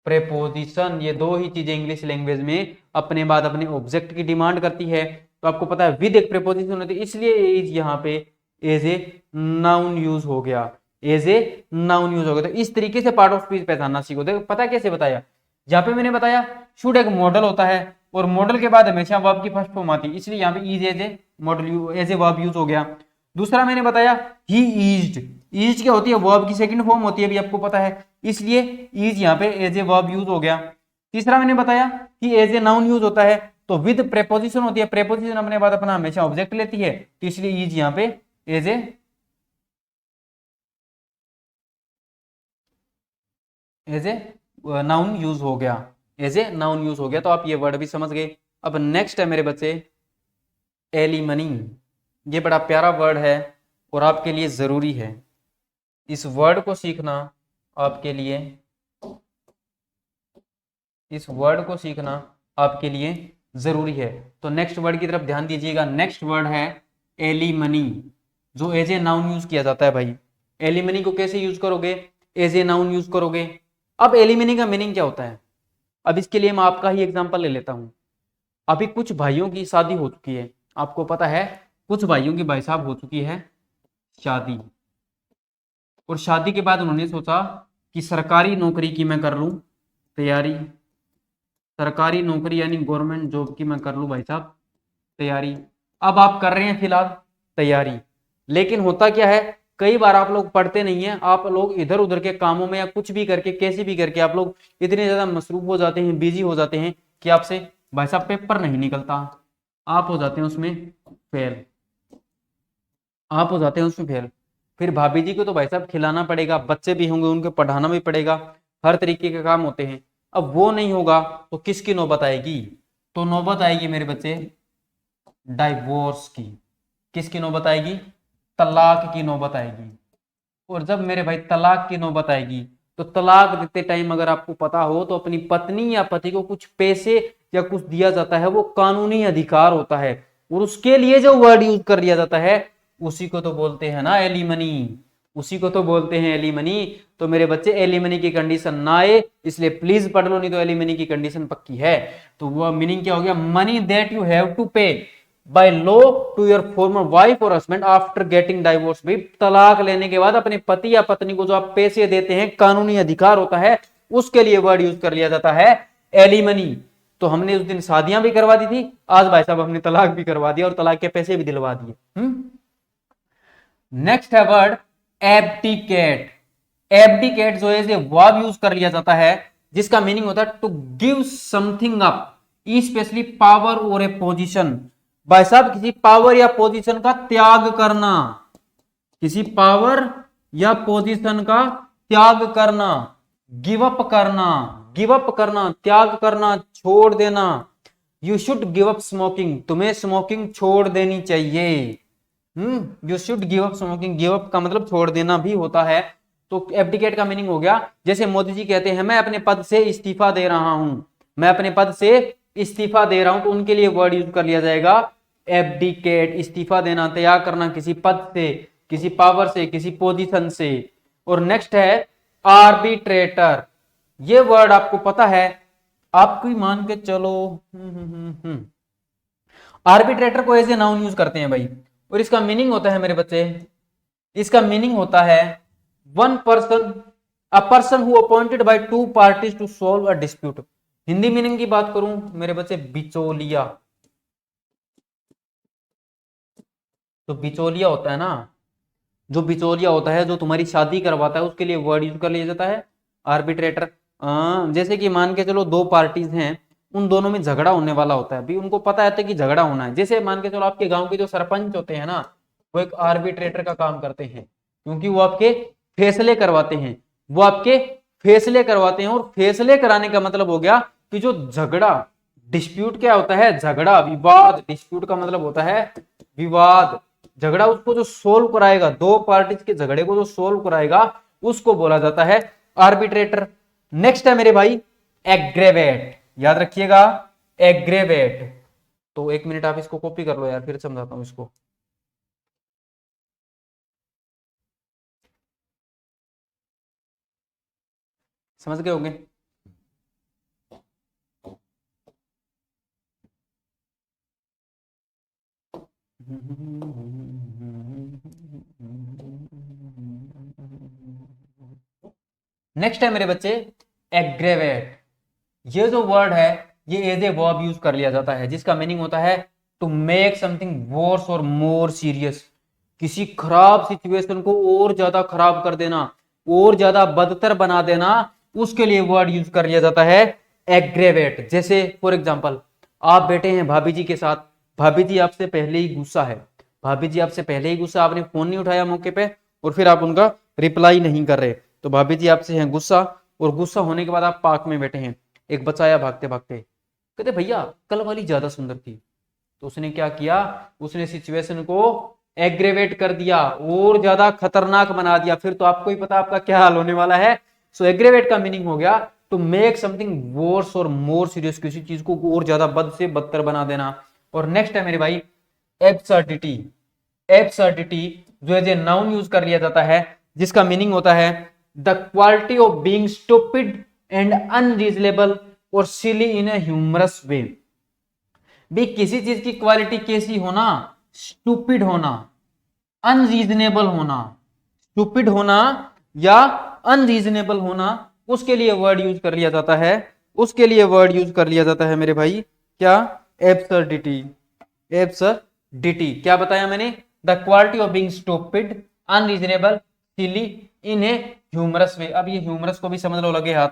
S1: प्रेपोजिशन, ये दो ही चीजें इंग्लिश लैंग्वेज में अपने बाद अपने ऑब्जेक्ट की डिमांड करती है। तो आपको पता है विद एक प्रेपोजिशन होती है, इसलिए इज यहाँ पे एज ए नाउन यूज हो गया, एज ए नाउन यूज हो गया। तो इस तरीके से पार्ट ऑफ स्पीच पहचानना सीखो। देखो पता कैसे बताया, यहाँ पे मैंने बताया शुड एक मॉडल होता है और मॉडल के बाद हमेशा वर्ब की फर्स्ट फॉर्म आती है, इसलिए यहाँ पे ease as a model as a verb use हो गया। दूसरा मैंने बताया ही ईज्ड, ईज क्या होती है, वर्ब की सेकंड फॉर्म होती है, अभी आपको पता है, इसलिए ईज यहाँ पे एज ए वर्ब यूज हो गया। तीसरा मैंने बताया कि एज ए नाउन यूज होता है, तो विद प्रेपोजिशन होती है, प्रेपोजिशन अपने बाद अपना हमेशा ऑब्जेक्ट लेती है, तो इसलिए ईज यहाँ पे एज ए नाउन यूज हो गया, एज ए नाउन यूज हो गया। तो आप ये वर्ड भी समझ गए। अब नेक्स्ट है मेरे बच्चे एलिमनी। ये बड़ा प्यारा वर्ड है और आपके लिए जरूरी है, इस वर्ड को सीखना आपके लिए, इस वर्ड को सीखना आपके लिए जरूरी है। तो नेक्स्ट वर्ड की तरफ ध्यान दीजिएगा। नेक्स्ट वर्ड है एलिमनी, जो एज ए नाउन यूज किया जाता है भाई। एलिमनी को कैसे यूज करोगे, एज ए नाउन यूज करोगे। अब एलिमनी का मीनिंग क्या होता है, अब इसके लिए मैं आपका ही एग्जांपल ले लेता हूं। अभी कुछ भाइयों की शादी हो चुकी है, आपको पता है कुछ भाइयों की भाई साहब हो चुकी है शादी, और शादी के बाद उन्होंने सोचा कि सरकारी नौकरी की मैं कर लूं तैयारी, सरकारी नौकरी यानी गवर्नमेंट जॉब की मैं कर लूं भाई साहब तैयारी। अब आप कर रहे हैं फिलहाल तैयारी, लेकिन होता क्या है, कई बार आप लोग पढ़ते नहीं है, आप लोग इधर उधर के कामों में या कुछ भी करके कैसे भी करके आप लोग इतने ज्यादा मसरूफ हो जाते हैं, बिजी हो जाते हैं कि आपसे भाई साहब पेपर नहीं निकलता, आप हो जाते हैं उसमें फेल, आप हो जाते हैं उसमें फेल। फिर भाभी जी को तो भाई साहब खिलाना पड़ेगा, बच्चे भी होंगे उनको पढ़ाना भी पड़ेगा, हर तरीके के काम होते हैं। अब वो नहीं होगा तो किसकी नौबत आएगी, तो नौबत आएगी मेरे बच्चे डाइवोर्स की। किसकी नौबत आएगी, तलाक की नौबत आएगी। और जब मेरे भाई तलाक की नौबत आएगी, तो तलाक देते टाइम अगर आपको पता हो तो अपनी पत्नी या पति को कुछ पैसे या कुछ दिया जाता है, वो कानूनी अधिकार होता है, और उसके लिए जो वर्ड यूज कर लिया जाता है उसी को तो बोलते हैं ना एलिमनी, उसी को तो बोलते हैं एलिमनी। तो मेरे बच्चे एलिमनी की कंडीशन ना आए इसलिए प्लीज पढ़ लो, नहीं तो एलिमनी की कंडीशन पक्की है। तो वो मीनिंग क्या हो गया, money that you have to pay by law to your former wife और हस्बैंड आफ्टर गेटिंग डाइवोर्स। भाई तलाक लेने के बाद अपने पति या पत्नी को जो आप पैसे देते हैं, कानूनी अधिकार होता है, उसके लिए वर्ड यूज कर लिया जाता है एलिमनी। तो हमने उस दिन शादियां भी करवा दी थी, आज भाई साहब हमने तलाक भी करवा दिया और तलाक के पैसे भी दिलवा दिए। नेक्स्ट है वर्ड एब्डिकेट। एब्डिकेट जो है वर्ब यूज कर लिया जाता है, जिसका मीनिंग होता है to give something up, specially power or a position. भाई साहब किसी पावर या पोजीशन का त्याग करना, किसी पावर या पोजीशन का त्याग करना, गिव अप करना, गिव अप करना, त्याग करना, छोड़ देना। You should give up smoking, तुम्हें स्मोकिंग छोड़ देनी चाहिए। You should give up smoking, give up का मतलब छोड़ देना भी होता है। तो एब्डिकेट का मीनिंग हो गया, जैसे मोदी जी कहते हैं मैं अपने पद से इस्तीफा दे रहा हूं, मैं अपने पद से इस्तीफा दे रहा हूं, तो उनके लिए वर्ड यूज कर लिया जाएगा एब्डिकेट, इस्तीफा देना, त्याग करना किसी पद से, किसी पावर से, किसी पोजीशन से। और नेक्स्ट है आर्बिट्रेटर। ये वर्ड आपको पता है, आपको ही मान के चलो आर्बिट्रेटर को एज ए नाउन यूज करते हैं भाई, और इसका मीनिंग होता है मेरे बच्चे, इसका मीनिंग होता है one person, a person who appointed by two parties to solve a dispute. Hindi meaning की बात करूं मेरे बच्चे, बिचौलिया। तो बिचौलिया होता है ना, जो बिचौलिया होता है, जो तुम्हारी शादी करवाता है, उसके लिए वर्ड यूज कर लिया जाता है आर्बिट्रेटर। जैसे कि मान के चलो दो पार्टीज हैं, उन दोनों में झगड़ा होने वाला होता है, भी उनको पता है कि झगड़ा होना है। जैसे मान के चलो आपके गांव के जो सरपंच होते हैं ना, वो एक आर्बिट्रेटर का काम करते हैं, क्योंकि वो आपके फैसले करवाते हैं, वो आपके फैसले करवाते हैं। और फैसले कराने का मतलब हो गया कि जो झगड़ा, डिस्प्यूट क्या होता है, झगड़ा, विवाद, डिस्प्यूट का मतलब होता है विवाद, झगड़ा, उसको जो सोल्व कराएगा, दो पार्टीज के झगड़े को जो सोल्व कराएगा उसको बोला जाता है आर्बिट्रेटर। नेक्स्ट है मेरे भाई एग्रेवेट, याद रखिएगा एग्रेवेट। तो एक मिनट आप इसको कॉपी कर लो यार, फिर समझाता हूं इसको। समझ गए होंगे। नेक्स्ट है मेरे बच्चे एग्रेवेट। ये जो वर्ड है ये एज ए वर्ब यूज कर लिया जाता है, जिसका मीनिंग होता है टू मेक समथिंग वर्स और मोर सीरियस। किसी खराब सिचुएशन को और ज्यादा खराब कर देना, और ज्यादा बदतर बना देना, उसके लिए वर्ड यूज कर लिया जाता है एग्रेवेट। जैसे फॉर एग्जांपल आप बैठे हैं भाभी जी के साथ, भाभी जी आपसे पहले ही गुस्सा है, भाभी जी आपसे पहले ही गुस्सा, आपने फोन नहीं उठाया मौके पे और फिर आप उनका रिप्लाई नहीं कर रहे, तो भाभी जी आपसे हैं गुस्सा, और गुस्सा होने के बाद आप पार्क में बैठे हैं, एक बच्चा आया भागते भागते, कहते भैया कल वाली ज्यादा सुंदर थी। तो उसने क्या किया, उसने सिचुएशन को एग्रेवेट कर दिया और ज्यादा खतरनाक बना दिया, फिर तो आपको ही पता आपका क्या हाल होने वाला है। सो एग्रेवेट का मीनिंग हो गया टू मेक समथिंग वर्स और मोर सीरियस, किसी चीज को और ज्यादा बद से बदतर बना देना। और नेक्स्ट है मेरे भाई एब्सर्डिटी। एब्सर्डिटी जो एज ए नाउन यूज कर लिया जाता है, जिसका मीनिंग होता है the quality of being stupid and unreasonable और सिली इन ए ह्यूमरस वे। भी किसी चीज की क्वालिटी कैसी होना, स्टूपिड होना, अनरीजनेबल होना, स्टूपिड होना या अनरीजनेबल होना, उसके लिए वर्ड यूज कर लिया जाता है, उसके लिए वर्ड यूज कर लिया जाता है मेरे भाई क्या, एब्सर्डिटी। एब्सर्डिटी क्या बताया मैंने, the quality of being stupid, unreasonable, silly in A humorous way. अब ये ह्यूमरस को भी समझ लो लगे हाथ।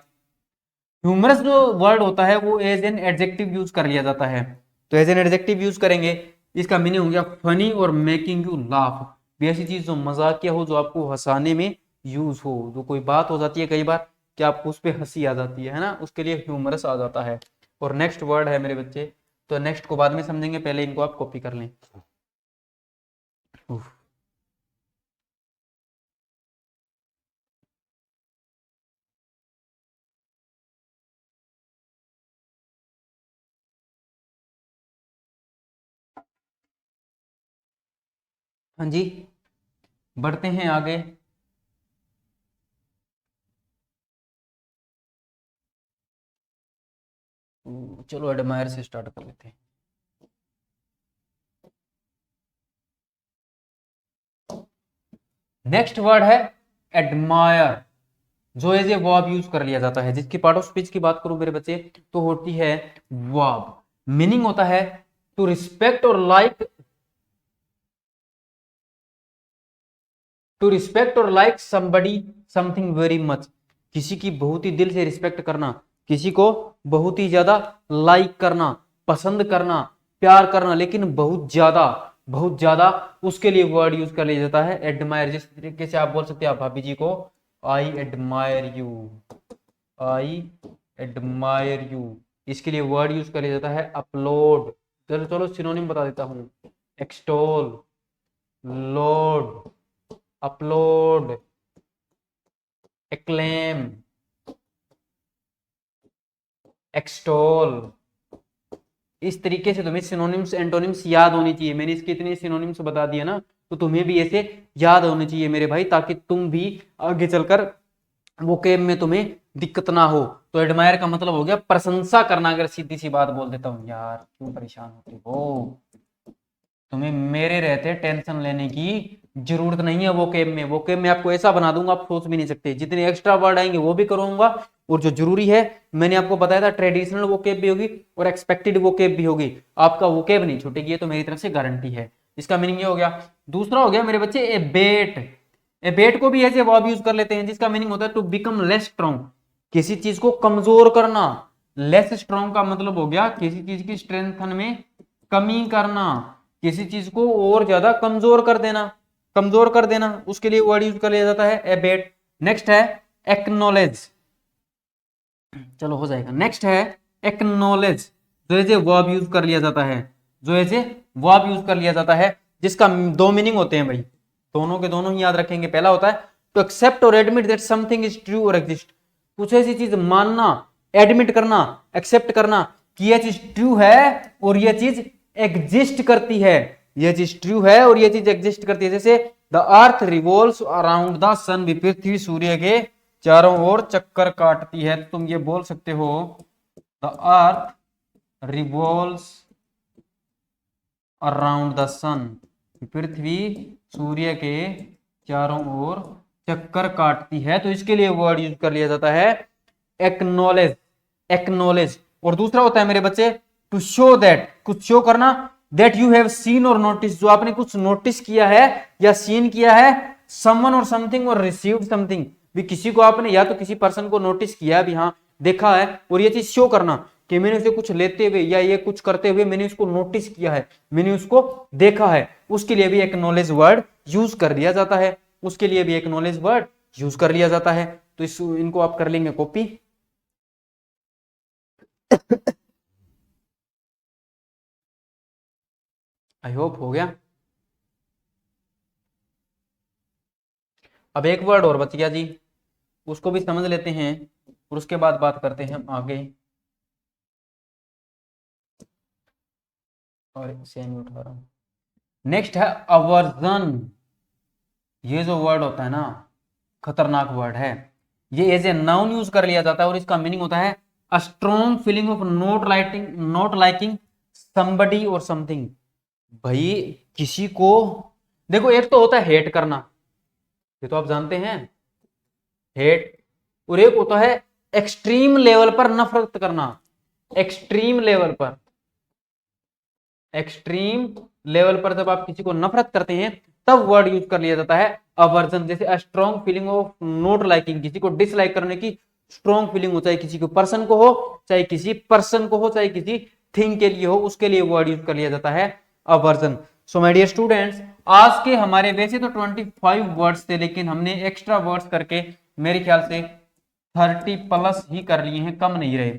S1: ह्यूमरस जो वर्ड होता है वो एज एन एडजेक्टिव यूज कर लिया जाता है, तो एज एन एडजेक्टिव यूज करेंगे, इसका मीनिंग हो गया फनी और मेकिंग यू लाफ। भी ऐसी चीज जो मजाकिया हो, जो आपको हंसाने में यूज हो, जो कोई बात हो जाती है कई बार कि आपको उस पर हंसी आ जाती है ना, उसके लिए ह्यूमरस आ जाता है। और नेक्स्ट वर्ड है मेरे बच्चे, तो नेक्स्ट को बाद में समझेंगे, पहले इनको आप कॉपी कर लें। उफ। हाँ जी, बढ़ते हैं आगे। चलो एडमायर से स्टार्ट कर लेते हैं। नेक्स्ट वर्ड है एडमायर, जो एज ए वर्ब यूज कर लिया जाता है, जिसकी पार्ट ऑफ स्पीच की बात करूं मेरे बच्चे तो होती है वर्ब। मीनिंग होता है टू रिस्पेक्ट और लाइक, टू रिस्पेक्ट और like somebody something very much. किसी की बहुत ही दिल से रिस्पेक्ट करना, किसी को बहुत ही ज्यादा लाइक करना, पसंद करना, प्यार करना, लेकिन बहुत ज्यादा, बहुत ज्यादा, उसके लिए वर्ड यूज कर लिया जाता है एडमायर। जिस तरीके से आप बोल सकते हैं आप भाभी जी को I admire you, I admire you, इसके लिए वर्ड यूज कर लिया जाता है अपलोड। चलो चलो सिनोनिम बता देता हूं, extol, load, upload, acclaim, extol. इस तरीके से तुम्हें सिनोनिम्स एंटोनिम्स याद होनी चाहिए। मैंने इसके इतने सिनोनिम्स बता दिए ना, तो तुम्हें भी ऐसे याद होने चाहिए मेरे भाई, ताकि तुम भी आगे चलकर वोकेब में तुम्हें दिक्कत ना हो। तो एडमायर का मतलब हो गया प्रशंसा करना। अगर सीधी सी बात बोल देता हूँ, यार क्यों परेशान होती हो, तुम्हें मेरे रहते टेंशन लेने की जरूरत नहीं है। वोकेब में आपको ऐसा बना दूंगा आप सोच भी नहीं सकते। जितने एक्स्ट्रा वर्ड आएंगे वो भी करूंगा, और जो जरूरी है मैंने आपको बताया था, ट्रेडिशनल वोकेब भी होगी और एक्सपेक्टेड वोकेब भी होगी। आपका वोकेब नहीं छूटेगी, ये तो मेरी तरफ से गारंटी है। इसका मीनिंग ये हो गया। दूसरा हो गया मेरे बच्चे एबेट। एबेट को भी ऐसे वर्ब यूज कर लेते हैं, जिसका मीनिंग होता है टू बिकम लेस स्ट्रॉन्ग, किसी चीज को कमजोर करना। लेस स्ट्रॉन्ग का मतलब हो गया किसी चीज की स्ट्रेंथ में कमी करना, किसी चीज को और ज्यादा कमजोर कर देना। कमजोर कर देना, उसके लिए वर्ड यूज कर लिया जाता है एबेट। नेक्स्ट है एक्नॉलेज, चलो हो जाएगा। नेक्स्ट है एक्नॉलेज, जो एज ए वर्ब यूज कर लिया जाता है, जो एज ए वर्ब यूज कर लिया जाता है, जिसका दो मीनिंग होते हैं भाई, दोनों के दोनों ही याद रखेंगे। पहला होता है टू एक्सेप्ट और admit that something is true और एग्जिस्ट, कुछ ऐसी चीज मानना, एडमिट करना, एक्सेप्ट करना कि यह चीज ट्रू है और यह चीज एग्जिस्ट करती है, यह चीज ट्रू है और यह चीज एग्जिस्ट करती है। जैसे the earth revolves around the sun, पृथ्वी सूर्य के चारों ओर चक्कर काटती है, तो तुम ये बोल सकते हो the earth revolves around the sun, पृथ्वी सूर्य के चारों ओर चक्कर काटती है, तो इसके लिए वर्ड यूज कर लिया जाता है एक्नॉलेज, एक्नॉलेज। और दूसरा होता है मेरे बच्चे टू शो दैट, कुछ शो करना, दैट यू हैव सीन और नोटिस, जो आपने कुछ नोटिस किया है या सीन किया है, समवन और समथिंग और रिसीव्ड समथिंग, भी किसी को आपने या तो किसी पर्सन को नोटिस किया भी, हाँ देखा है, और ये चीज शो करना कि मैंने उसे कुछ लेते हुए या ये कुछ करते हुए मैंने उसको नोटिस किया है, मैंने उसको देखा है, उसके लिए भी एक्नॉलेज वर्ड यूज कर लिया जाता है, उसके लिए भी एक्नॉलेज वर्ड यूज कर लिया जाता है। तो इनको आप कर लेंगे कॉपी। आई होप हो गया। अब एक वर्ड और बच गया जी, उसको भी समझ लेते हैं और उसके बाद बात करते हैं हम आगे। और सेम उठा रहा हूं। नेक्स्ट है अवर्जन, ये जो वर्ड होता है ना, खतरनाक वर्ड है, ये एज ए नाउन यूज कर लिया जाता है और इसका मीनिंग होता है a strong feeling of not liking somebody और समथिंग। भाई किसी को, देखो एक तो होता है हेट करना, ये तो आप जानते हैं हेट, और एक होता है एक्सट्रीम लेवल पर नफरत करना, एक्सट्रीम लेवल पर, एक्सट्रीम लेवल पर जब आप किसी को नफरत करते हैं तब वर्ड यूज कर लिया जाता है अवर्जन। जैसे a strong feeling of not liking, किसी को डिसलाइक करने की स्ट्रॉन्ग फीलिंग हो, चाहे किसी को पर्सन को हो, चाहे किसी पर्सन को हो, चाहे किसी थिंग के लिए हो, उसके लिए वर्ड यूज कर लिया जाता है aversion. So my dear students, आज के हमारे वैसे तो 25 वर्ड्स थे, लेकिन हमने एक्स्ट्रा वर्ड्स करके मेरे ख्याल से 30 प्लस ही कर लिए हैं, कम नहीं रहे।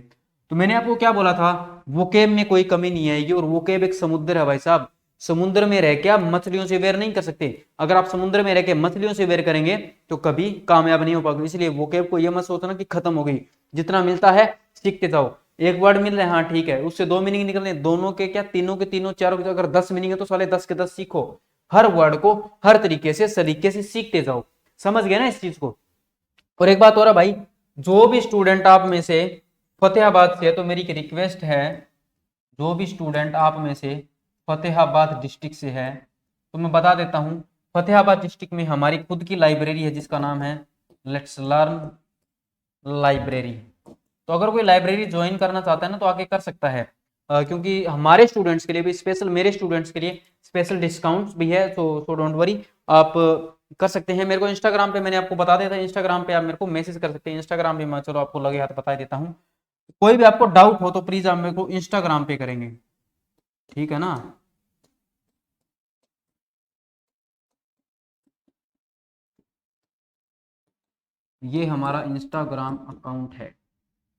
S1: तो मैंने आपको क्या बोला था, वोकेब में कोई कमी नहीं आएगी, और वोकेब एक समुद्र है भाई साहब, समुद्र में रह के आप मछलियों से वेर नहीं कर सकते। अगर आप समुद्र में रह के मछलियों से वेर करेंगे तो कभी कामयाब नहीं हो पाओगे। इसलिए वोकेब को यह मत सोचना कि खत्म हो गई, जितना मिलता है सीखते जाओ। एक वर्ड मिल रहा है, हाँ ठीक है, उससे दो मीनिंग निकलने, दोनों के क्या, तीनों के तीनों, चारों के, अगर 10 मीनिंग है तो साले 10 के 10 सीखो। हर वर्ड को हर तरीके से सलीके से सीखते जाओ। समझ गए ना इस चीज को। और एक बात हो रहा भाई, जो भी स्टूडेंट आप में से फतेहाबाद से है तो मेरी एक रिक्वेस्ट है, जो भी स्टूडेंट आप में से फतेहाबाद डिस्ट्रिक्ट से है तो मैं बता देता हूं, फतेहाबाद डिस्ट्रिक्ट में हमारी खुद की लाइब्रेरी है जिसका नाम है लेट्स लर्न लाइब्रेरी। तो अगर कोई लाइब्रेरी ज्वाइन करना चाहता है ना तो आके कर सकता है, क्योंकि हमारे स्टूडेंट्स के लिए भी स्पेशल, मेरे स्टूडेंट्स के लिए स्पेशल डिस्काउंट्स भी है। सो डोंट वरी, आप कर सकते हैं। मेरे को इंस्टाग्राम पे मैंने आपको बता दिया था, इंस्टाग्राम पे आप मेरे को मैसेज कर सकते हैं। इंस्टाग्राम पे मैं, चलो आपको लगे हाथ बता देता हूँ, कोई भी आपको डाउट हो तो प्लीज आप मेरे को इंस्टाग्राम पे करेंगे, ठीक है ना। ये हमारा इंस्टाग्राम अकाउंट है,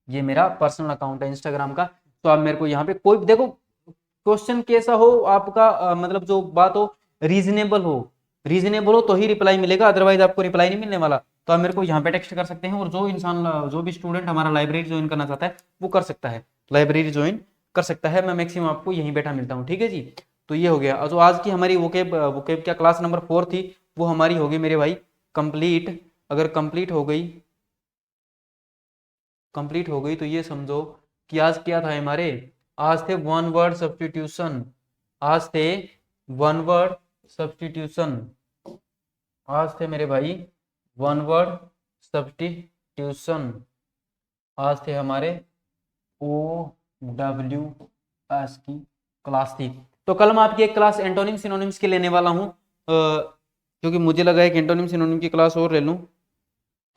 S1: ये मेरा पर्सनल अकाउंट है इंस्टाग्राम का। तो आप मेरे को यहाँ पे कोई देखो क्वेश्चन कैसा हो आपका, मतलब जो बात हो रीजनेबल हो, रीजनेबल हो तो ही रिप्लाई मिलेगा, अदरवाइज आपको रिप्लाई नहीं मिलने वाला। तो आप मेरे को यहाँ पे टेक्स्ट कर सकते हैं, और जो इंसान, जो भी स्टूडेंट हमारा लाइब्रेरी ज्वाइन करना चाहता है वो कर सकता है, लाइब्रेरी ज्वाइन कर सकता है। मैं मैक्सिमम आपको यहीं बैठा मिलता हूँ, ठीक है जी। तो ये हो गया, जो आज की हमारी वोकेब वोकेब क्या क्लास नंबर 4 थी वो हमारी होगी मेरे भाई कंप्लीट। अगर कंप्लीट हो गई, कंप्लीट हो गई तो ये समझो कि आज क्या था हमारे, आज थे वन वर्ड सब्स्टिट्यूशन, आज थे वन वर्ड सब्स्टिट्यूशन, आज थे मेरे भाई वन वर्ड सब्स्टिट्यूशन, आज थे हमारे OWS की क्लास थी। तो कल मैं आपकी एक क्लास एंटोनिम सिनोनिम्स की लेने वाला हूँ, क्योंकि मुझे लगा है कि एंटोनिम सिनोनिम की क्लास और ले लूँ,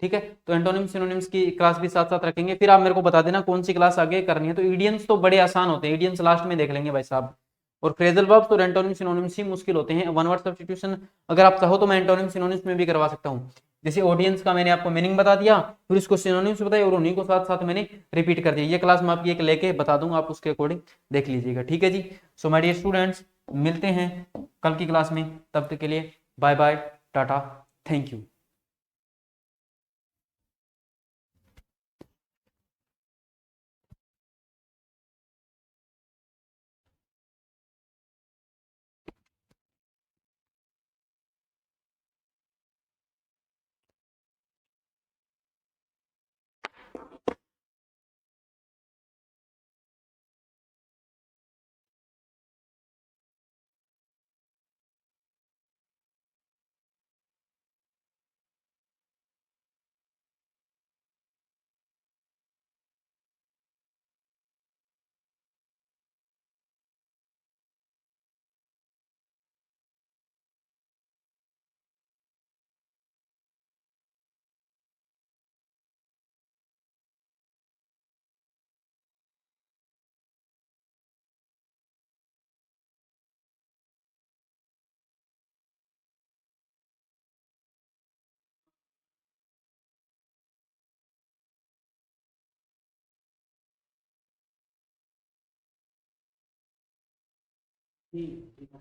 S1: ठीक है। तो एंटोनिम सिनोनिम्स की क्लास भी साथ साथ रखेंगे, फिर आप मेरे को बता देना कौन सी क्लास आगे करनी है। तो इडियंस तो बड़े आसान होते हैं, इडियंस लास्ट में देख लेंगे भाई साहब, और फ्रेजल वर्ब्स और एंटोनिम सिनोनिम्स ही मुश्किल होते हैं। वन वर्ड सब्स्टिट्यूशन अगर आप चाहो तो मैं एंटोनिम सिनोनिम्स में भी करवा सकता हूँ। जैसे ऑडियंस का मैंने आपको मीनिंग बता दिया, फिर उसको सिनोनिम्स बताया और उन्हीं को साथ साथ मैंने रिपीट कर दिया। ये क्लास मैं आपकी एक लेके बता दूंगा, आप उसके अकॉर्डिंग देख लीजिएगा। ठीक है जी। सो माय डियर स्टूडेंट्स, मिलते हैं कल की क्लास में, तब तक के लिए bye bye, tata, thank you. ठीक है।